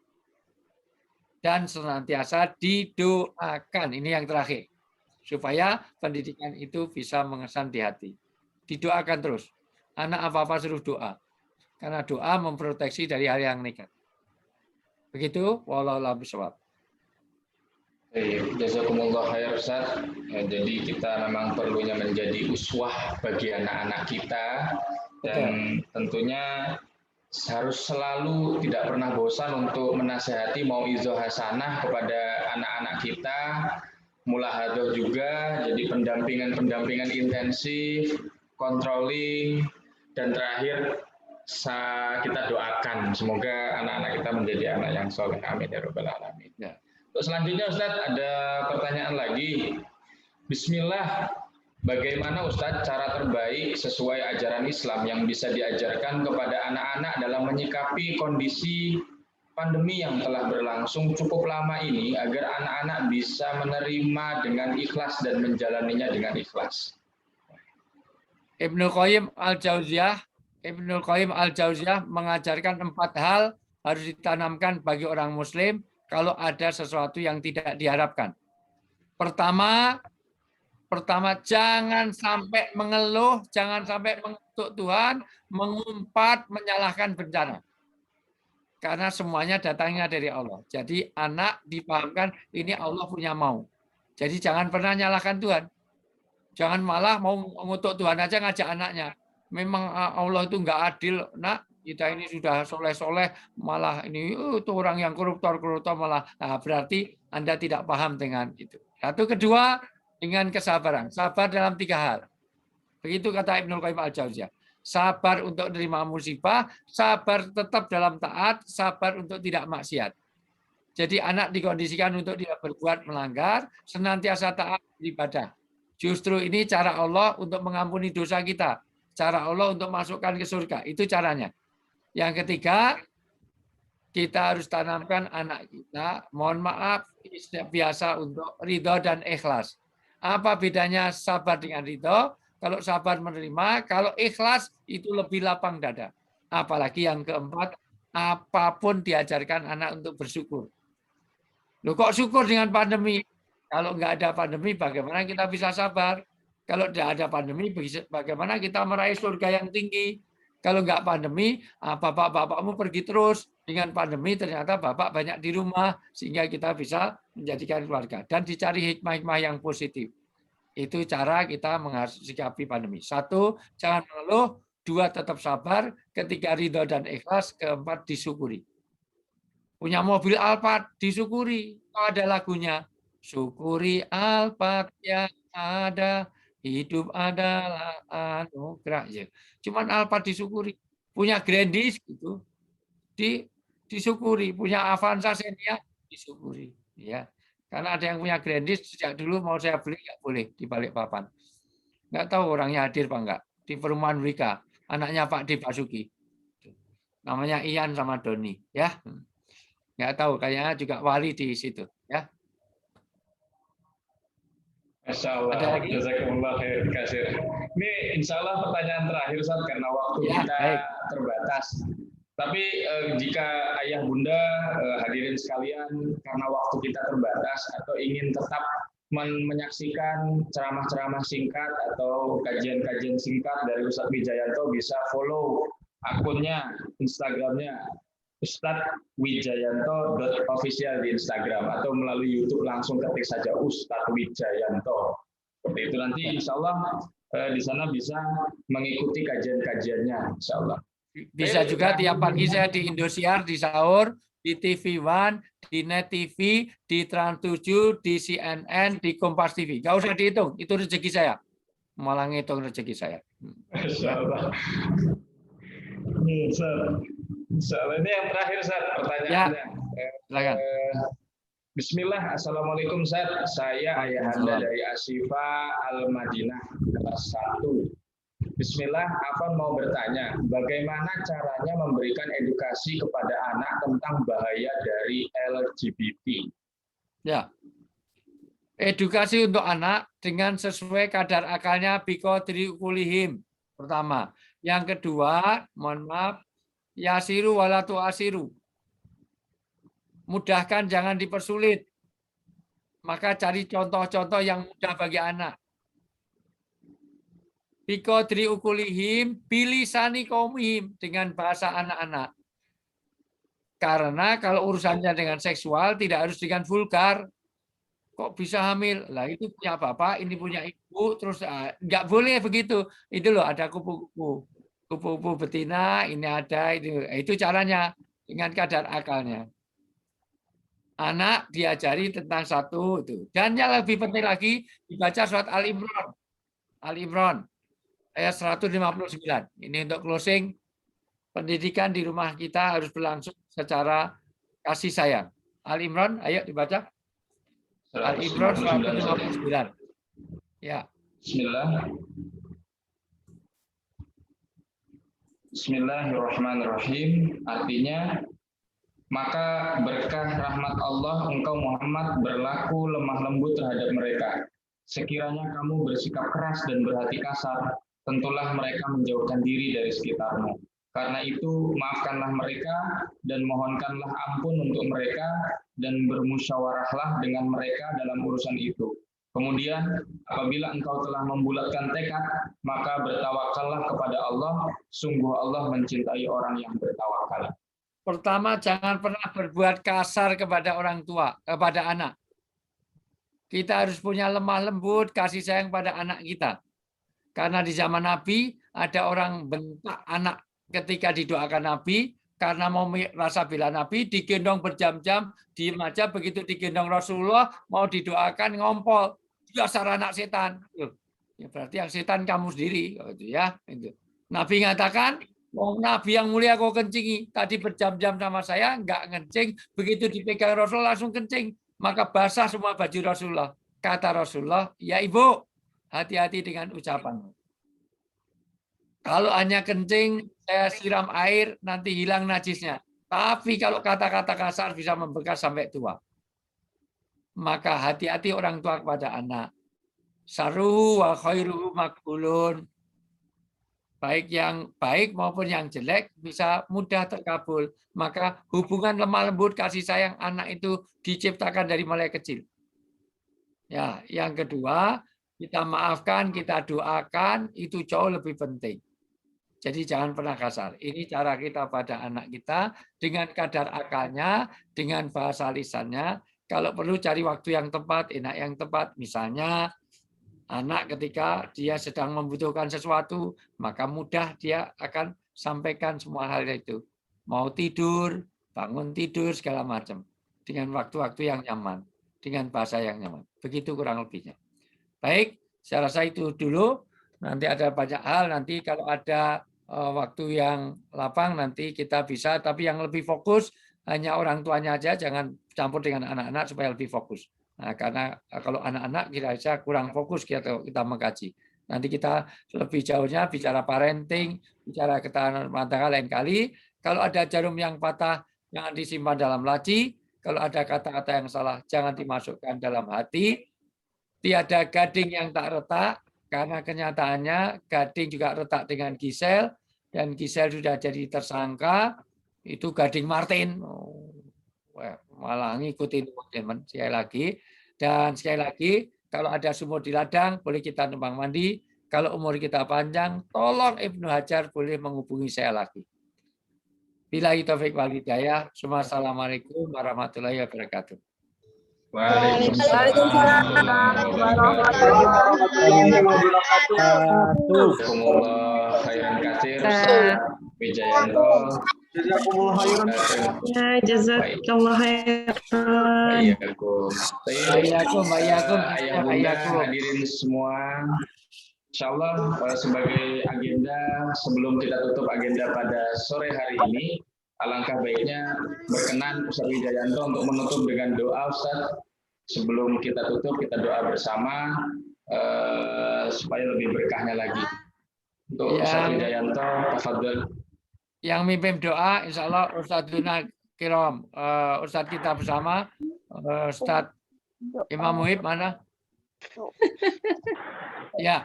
dan senantiasa didoakan. Ini yang terakhir. Supaya pendidikan itu bisa mengesan di hati. Didoakan terus. Anak apa-apa suruh doa. Karena doa memproteksi dari hal yang negatif. Begitu, wallahu a'lam bishawab. Jazakumullah khair Ustaz. Jadi kita memang perlunya menjadi uswah bagi anak-anak kita, dan tentunya harus selalu tidak pernah bosan untuk menasehati mauizah hasanah kepada anak-anak kita, mulahadah juga, jadi pendampingan intensif, controlling, dan terakhir kita doakan semoga anak-anak kita menjadi anak yang soleh. Amin ya rabbal alamin. Ya. Untuk selanjutnya Ustadz ada pertanyaan lagi. Bismillah, bagaimana Ustadz cara terbaik sesuai ajaran Islam yang bisa diajarkan kepada anak-anak dalam menyikapi kondisi pandemi yang telah berlangsung cukup lama ini agar anak-anak bisa menerima dengan ikhlas dan menjalaninya dengan ikhlas? Ibnu Qayyim Al-Jauziyah mengajarkan 4 hal harus ditanamkan bagi orang Muslim kalau ada sesuatu yang tidak diharapkan. Pertama, jangan sampai mengeluh, jangan sampai mengutuk Tuhan, mengumpat, menyalahkan bencana. Karena semuanya datangnya dari Allah. Jadi anak dipahamkan ini Allah punya mau. Jadi jangan pernah nyalahkan Tuhan. Jangan malah mau mengutuk Tuhan aja ngajak anaknya. Memang Allah itu nggak adil, nak. Kita ini sudah soleh-soleh, malah ini itu orang yang koruptor malah. Nah, berarti Anda tidak paham dengan itu. Satu, kedua, dengan kesabaran. Sabar dalam 3 hal. Begitu kata Ibnu Qayyim Al-Jauziyah. Sabar untuk menerima musibah, sabar tetap dalam taat, sabar untuk tidak maksiat. Jadi anak dikondisikan untuk tidak berbuat melanggar, senantiasa taat beribadah. Justru ini cara Allah untuk mengampuni dosa kita. Cara Allah untuk masukkan ke surga. Itu caranya. Yang ketiga, kita harus tanamkan anak kita, mohon maaf, biasa untuk ridho dan ikhlas. Apa bedanya sabar dengan ridho? Kalau sabar menerima, kalau ikhlas itu lebih lapang dada. Apalagi yang keempat, apapun diajarkan anak untuk bersyukur. Loh, kok syukur dengan pandemi? Kalau nggak ada pandemi, bagaimana kita bisa sabar? Kalau tidak ada pandemi, bagaimana kita meraih surga yang tinggi? Kalau nggak pandemi, bapak-bapakmu pergi terus. Dengan pandemi ternyata bapak banyak di rumah, sehingga kita bisa menjadikan keluarga. Dan dicari hikmah-hikmah yang positif. Itu cara kita menghadapi pandemi. 1, jangan mengeluh. 2, tetap sabar. Ketiga, ridho dan ikhlas. Keempat, disyukuri. Punya mobil Alphard, disyukuri. Kalau ada lagunya. Syukuri Alphard yang ada. Hidup adalah anugerah. Ya. Cuman Alphard disyukuri. Punya Grandis gitu. Disyukuri. Punya Avanza Xenia disyukuri. Ya. Karena ada yang punya Grandis sejak dulu mau saya beli nggak boleh di Balikpapan. Nggak tahu orangnya hadir apa enggak. Di perumahan Wika. Anaknya Pak D. Basuki. Namanya Ian sama Doni. Ya. Nggak tahu, kayaknya juga wali di situ. Ya. Masya Allah. Ada lagi? Jazakumullah khair kasir. Ini insya Allah pertanyaan terakhir Ustaz, karena waktu Ya, kita baik. terbatas. Tapi jika ayah bunda hadirin sekalian, karena waktu kita terbatas atau ingin tetap menyaksikan ceramah-ceramah singkat atau kajian-kajian singkat dari Ustadz Wijayanto, bisa follow akunnya, Instagramnya ustadzwijayanto.official di Instagram, atau melalui YouTube langsung ketik saja Ustadz Wijayanto. Seperti itu, nanti insya Allah di sana bisa mengikuti kajian-kajiannya, insya Allah. Bisa juga tiap pagi saya di Indosiar, di sahur, di TV One, di Net TV, di Trans 7, di CNN, di Kompas TV. Gak usah dihitung, itu rezeki saya. Malah ngitung rezeki saya. Masya Allah. Ini yang terakhir, Ustaz, pertanyaannya. Silakan. Bismillah, Assalamualaikum, Ustaz. Saya Ayahanda dari Asyifa Al-Madinah, kelas 1. Bismillah, Afan mau bertanya, bagaimana caranya memberikan edukasi kepada anak tentang bahaya dari LGBT? Ya. Edukasi untuk anak dengan sesuai kadar akalnya biqadri uqulihim. Pertama. Yang kedua, mohon maaf, yasiru wala tu'asiru. Mudahkan, jangan dipersulit. Maka cari contoh-contoh yang mudah bagi anak. Biqadri uqulihim bilisani qaumihim, dengan bahasa anak-anak. Karena kalau urusannya dengan seksual tidak harus dengan vulgar. Kok bisa hamil? Lah itu punya bapak, ini punya ibu, terus nggak boleh begitu. Itu loh, ada kupu-kupu. Kupu-kupu betina, ini ada, itu caranya dengan kadar akalnya. Anak diajari tentang satu itu. Dan yang lebih penting lagi, dibaca surat Al-Imran. Al-Imran ayat 159. Ini untuk closing. Pendidikan di rumah kita harus berlangsung secara kasih sayang. Al-Imran, ayo dibaca. Al-Imran 159. Ya. Bismillah. Bismillahirrahmanirrahim. Artinya, maka berkah rahmat Allah engkau Muhammad berlaku lemah lembut terhadap mereka. Sekiranya kamu bersikap keras dan berhati kasar, tentulah mereka menjauhkan diri dari sekitarmu. Karena itu, maafkanlah mereka dan mohonkanlah ampun untuk mereka dan bermusyawarahlah dengan mereka dalam urusan itu. Kemudian, apabila engkau telah membulatkan tekad, maka bertawakallah kepada Allah. Sungguh Allah mencintai orang yang bertawakal. Pertama, jangan pernah berbuat kasar kepada orang tua, kepada anak. Kita harus punya lemah lembut, kasih sayang pada anak kita. Karena di zaman Nabi, ada orang bentak anak ketika didoakan Nabi, karena mau rasa bela Nabi, digendong berjam-jam, diem aja, begitu digendong Rasulullah, mau didoakan, ngompol. Dasar anak setan. Ya, berarti yang setan kamu sendiri. Ya. Nabi mengatakan, Nabi yang mulia kau kencingi. Tadi berjam-jam sama saya, enggak ngencing. Begitu dipegang Rasul, langsung kencing. Maka basah semua baju Rasulullah. Kata Rasulullah, ya ibu, hati-hati dengan ucapanmu. Kalau hanya kencing, saya siram air, nanti hilang najisnya. Tapi kalau kata-kata kasar bisa membekas sampai tua. Maka hati-hati orang tua kepada anak. Saruhu wa khairuhu makbulun. Baik yang baik maupun yang jelek bisa mudah terkabul. Maka hubungan lemah lembut kasih sayang anak itu diciptakan dari mulai kecil. Ya, yang kedua, kita maafkan, kita doakan, itu jauh lebih penting. Jadi jangan pernah kasar. Ini cara kita pada anak kita dengan kadar akalnya, dengan bahasa lisannya. Kalau perlu cari waktu yang tepat, enak yang tepat. Misalnya anak ketika dia sedang membutuhkan sesuatu, maka mudah dia akan sampaikan semua hal itu. Mau tidur, bangun tidur, segala macam. Dengan waktu-waktu yang nyaman. Dengan bahasa yang nyaman. Begitu kurang lebihnya. Baik, saya rasa itu dulu. Nanti ada banyak hal. Nanti kalau ada waktu yang lapang, nanti kita bisa. Tapi yang lebih fokus, hanya orang tuanya aja. Jangan campur dengan anak-anak supaya lebih fokus. Nah, karena kalau anak-anak kira-kira kurang fokus kita mengkaji. Nanti kita lebih jauhnya bicara parenting, bicara ketahanan rumah tangga lain kali. Kalau ada jarum yang patah, jangan disimpan dalam laci. Kalau ada kata-kata yang salah, jangan dimasukkan dalam hati. Tiada gading yang tak retak, karena kenyataannya gading juga retak dengan Gisel, dan Gisel sudah jadi tersangka, itu Gading Martin. Malah ngikutin teman sekali lagi. Dan sekali lagi, kalau ada sumur di ladang, boleh kita numpang mandi. Kalau umur kita panjang, tolong Ibnu Hajar boleh menghubungi saya lagi. Billahi taufiq wal hidayah. Assalamualaikum warahmatullahi wabarakatuh. Waalaikumsalam warahmatullahi wabarakatuh. Jazakumullah khairan katsir Ustaz Wijayanto. Jazakumullah khairan. Jazakallah khairan. Ayah bunda hadirin semua. Insyaallah sebagai agenda sebelum kita tutup agenda pada sore hari ini, alangkah baiknya berkenan Ustaz Wijayanto untuk menutup dengan doa Ustaz. Sebelum kita tutup, kita doa bersama supaya lebih berkahnya lagi. Untuk Ustaz Wijayanto, tafadhol. Yang mimpin doa, insya Allah Ustadzuna Kiram, Ustadz kita bersama, Ustadz Imam Muhib mana? Ya,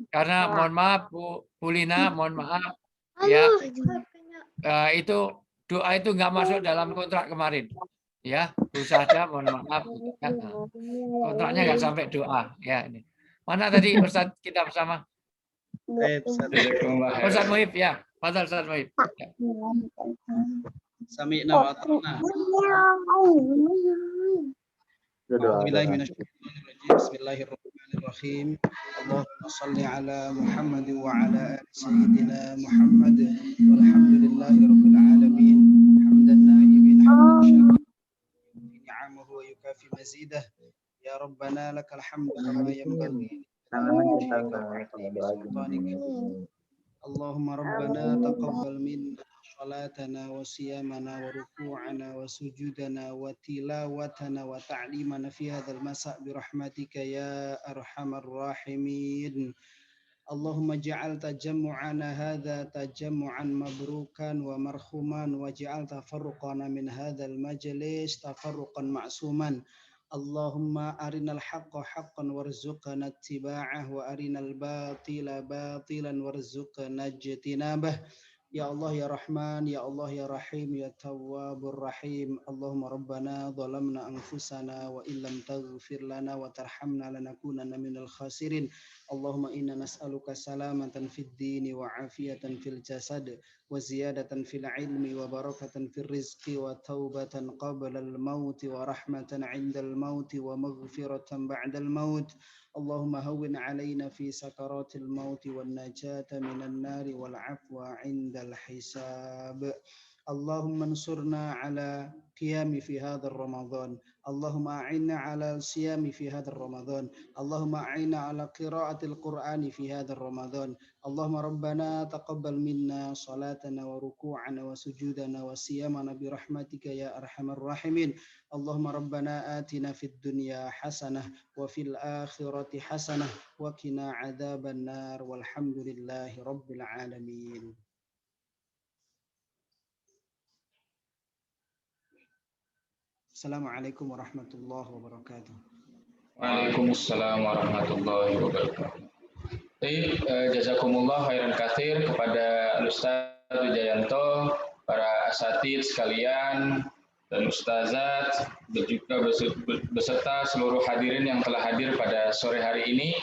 karena mohon maaf Bu Lina, mohon maaf. Ya, itu doa itu nggak masuk dalam kontrak kemarin. Ya, Bu Syahda, mohon maaf. Kontraknya nggak sampai doa. Ya, ini. Mana tadi Ustadz kita bersama? Ustadz Muhib, ya. Fadhal Ustaz Muhib. Sami'na wa ata'na. Bismillahirrahmanirrahim. Allahumma salli ala Muhammad wa ala ali sayyidina Muhammad. Walhamdulillahi rabbil alamin. Hamdan na'imin hamdan syakirin. Ni'amahu wa yukafi mazidah. Ya Rabbana lakal hamdu kama yanbaghi. اللهم ربنا تقبل منا صلاتنا وصيامنا وركوعنا وسجودنا وتلاوتنا وتعليمنا في هذا المساء برحمتك يا أرحم الراحمين. اللهم اجعل تجمعنا هذا تجمعا مبروكا ومرحوما واجعل تفرقنا من هذا المجلس تفرقا معصوما. اللهم أرنا الحق حقا وارزقنا اتباعه وأرنا الباطل باطلا وارزقنا اجتنابه. يا الله يا رحمن يا الله يا رحيم يا تواب الرحيم. اللهم ربنا ظلمنا أنفسنا وإن لم تغفر لنا وترحمنا لنكونن من الخاسرين. اللهم إنا نسألك سلامة في الدين وعافية في الجسد وزيادة في العلم وبركة في الرزق وتوبة قبل الموت ورحمة عند الموت ومغفرة بعد الموت. اللهم هون علينا في سكرات الموت والنجاة من النار والعفو عند الحساب. Allahumma ansurna ala qiyami fi hadzal Ramadan. Allahumma a'inna ala siyami fi hadzal Ramadan. Allahumma a'inna ala qiraatil Qur'ani fi hadzal Ramadan. Allahumma rabbana taqabbal minna salatana wa ruku'ana wa sujudana wa siyamana bi rahmatika ya arhamar rahimin. Allahumma rabbana atina fid dunya hasanah wa fil akhirati hasanah wa qina adzaban nar walhamdulillahi rabbil alamin. Assalamualaikum warahmatullahi wabarakatuh. Waalaikumsalam warahmatullahi wabarakatuh. Baik, jazakumullah khairan katsir kepada Ustaz Wijayanto, para asatidz sekalian dan ustazat, dan juga beserta seluruh hadirin yang telah hadir pada sore hari ini.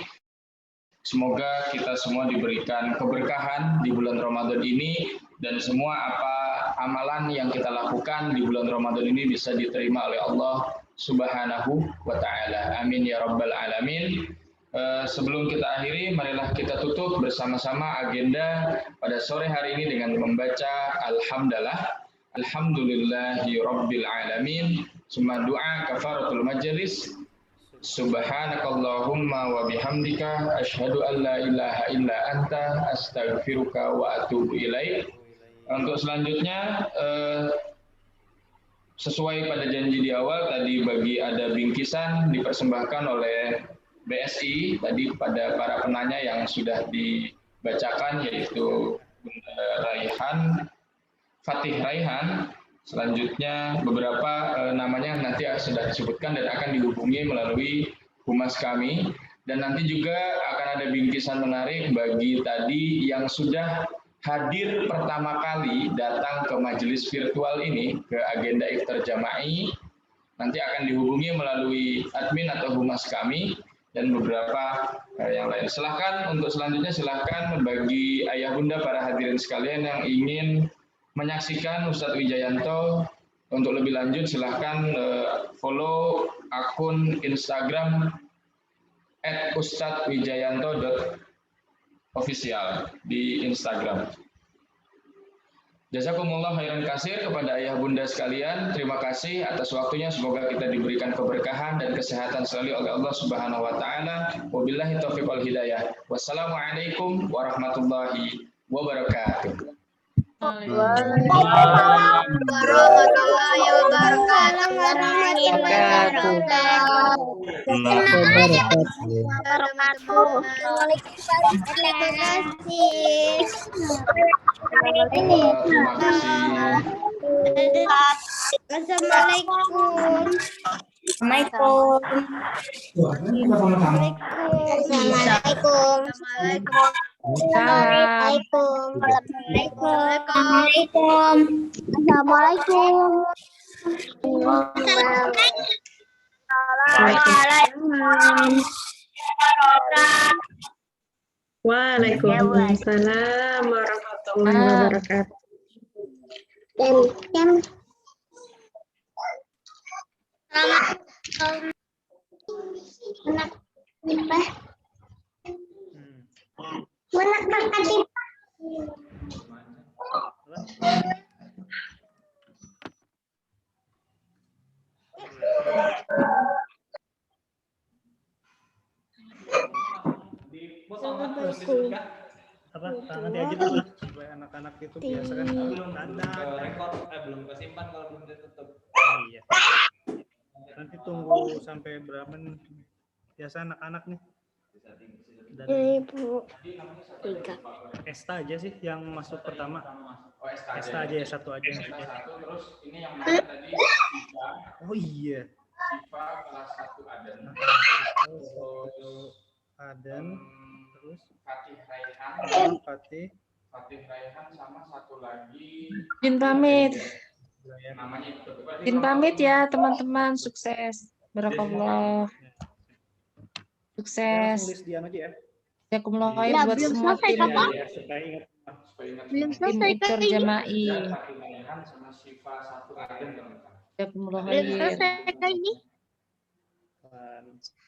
Semoga kita semua diberikan keberkahan di bulan Ramadan ini, dan semua apa amalan yang kita lakukan di bulan Ramadan ini bisa diterima oleh Allah Subhanahu wa Ta'ala. Amin ya Rabbal Alamin. Sebelum kita akhiri, marilah kita tutup bersama-sama agenda pada sore hari ini dengan membaca Alhamdulillah. Alhamdulillahi Rabbil Alamin. Summa doa kafaratul majelis. Subhanakallahumma wa bihamdika asyhadu an la ilaha illa anta astaghfiruka wa atubu ilaik. Untuk selanjutnya, sesuai pada janji di awal tadi, bagi ada bingkisan dipersembahkan oleh BSI tadi pada para penanya yang sudah dibacakan, yaitu Fatih Raihan. Selanjutnya beberapa namanya nanti sudah disebutkan dan akan dihubungi melalui humas kami. Dan nanti juga akan ada bingkisan menarik bagi tadi yang sudah hadir pertama kali datang ke majelis virtual ini, ke agenda iftar jama'i. Nanti akan dihubungi melalui admin atau humas kami dan beberapa yang lain. Silahkan untuk selanjutnya, silahkan bagi ayah bunda para hadirin sekalian yang ingin menyaksikan Ustadz Wijayanto untuk lebih lanjut, silahkan follow akun Instagram @ustadzwijayanto.official di Instagram. Jazakumullah khairan katsir kepada ayah bunda sekalian. Terima kasih atas waktunya. Semoga kita diberikan keberkahan dan kesehatan selalu oleh Allah Subhanahu wa Ta'ala. Wabillahi taufiq wal hidayah. Wassalamualaikum warahmatullahi wabarakatuh. Waalaikumsalam warahmatullahi Waalaikumsalam warahmatullahi wabarakatuh. Apa nanti aja dulu supaya anak-anak itu biasa kan belum rekor belum kesimpan kalau belum ditutup. Iya. Nanti tunggu sampai berapa nih? Biasa anak-anak nih. Dari Ibu 3. Esta aja sih yang masuk pertama. Esta aja ya, satu aja. Terus ini yang mana tadi Siva. Oh iya. Siva kelas 1 Aden. Aden. Terus Fatih Raihan. Fatih Raihan sama satu lagi. Izin pamit. Namanya itu. Izin pamit ya teman-teman, sukses. Barakallah. Sukses. Tulis Dian aja ya. Jazakumullah khair buat semua tim. Supaya ingat. Belum Tim iftar jama'i. Fatih Raihan sama Siva 1 Aden. Jazakumullah Belum khair. selesai kali ini.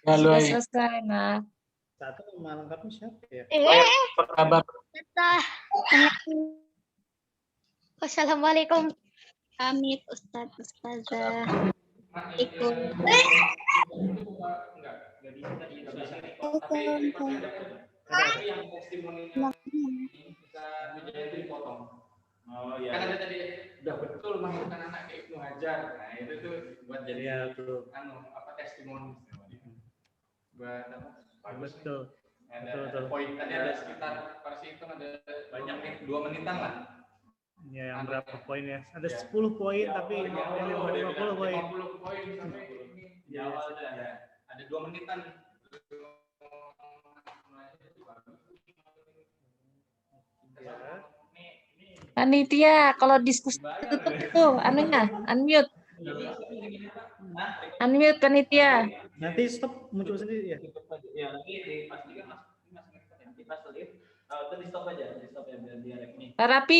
Sudah selesai, Nak. Satu nama lengkapnya siapa ya? Wassalamualaikum. Pamit Ustadz Ustazah. Ikut. Tapi yang testimoninya bisa Wijayanto dipotong. Oh iya. Kan ada tadi udah betul masukkan anak ke Ibnu Hajar. Nah itu tuh buat jadi testimoni. Buat apa? Bagus. Betul. Ada poin tadi ada sekitar versi itu ada banyak nih 2 menitan lah. Ya, yang berapa poin ya? Ada 10 poin tapi yang 50 poin. 50 poin sampai ini di awal ada 2 menitan. Panitia, kalau diskusi tutup tuh, anunya, unmute. Unmute panitia. Nanti stop muncul sendiri ya. Ya, nanti dipastikan Mas. Di stop aja, biar dia rekni. Pak Rapi.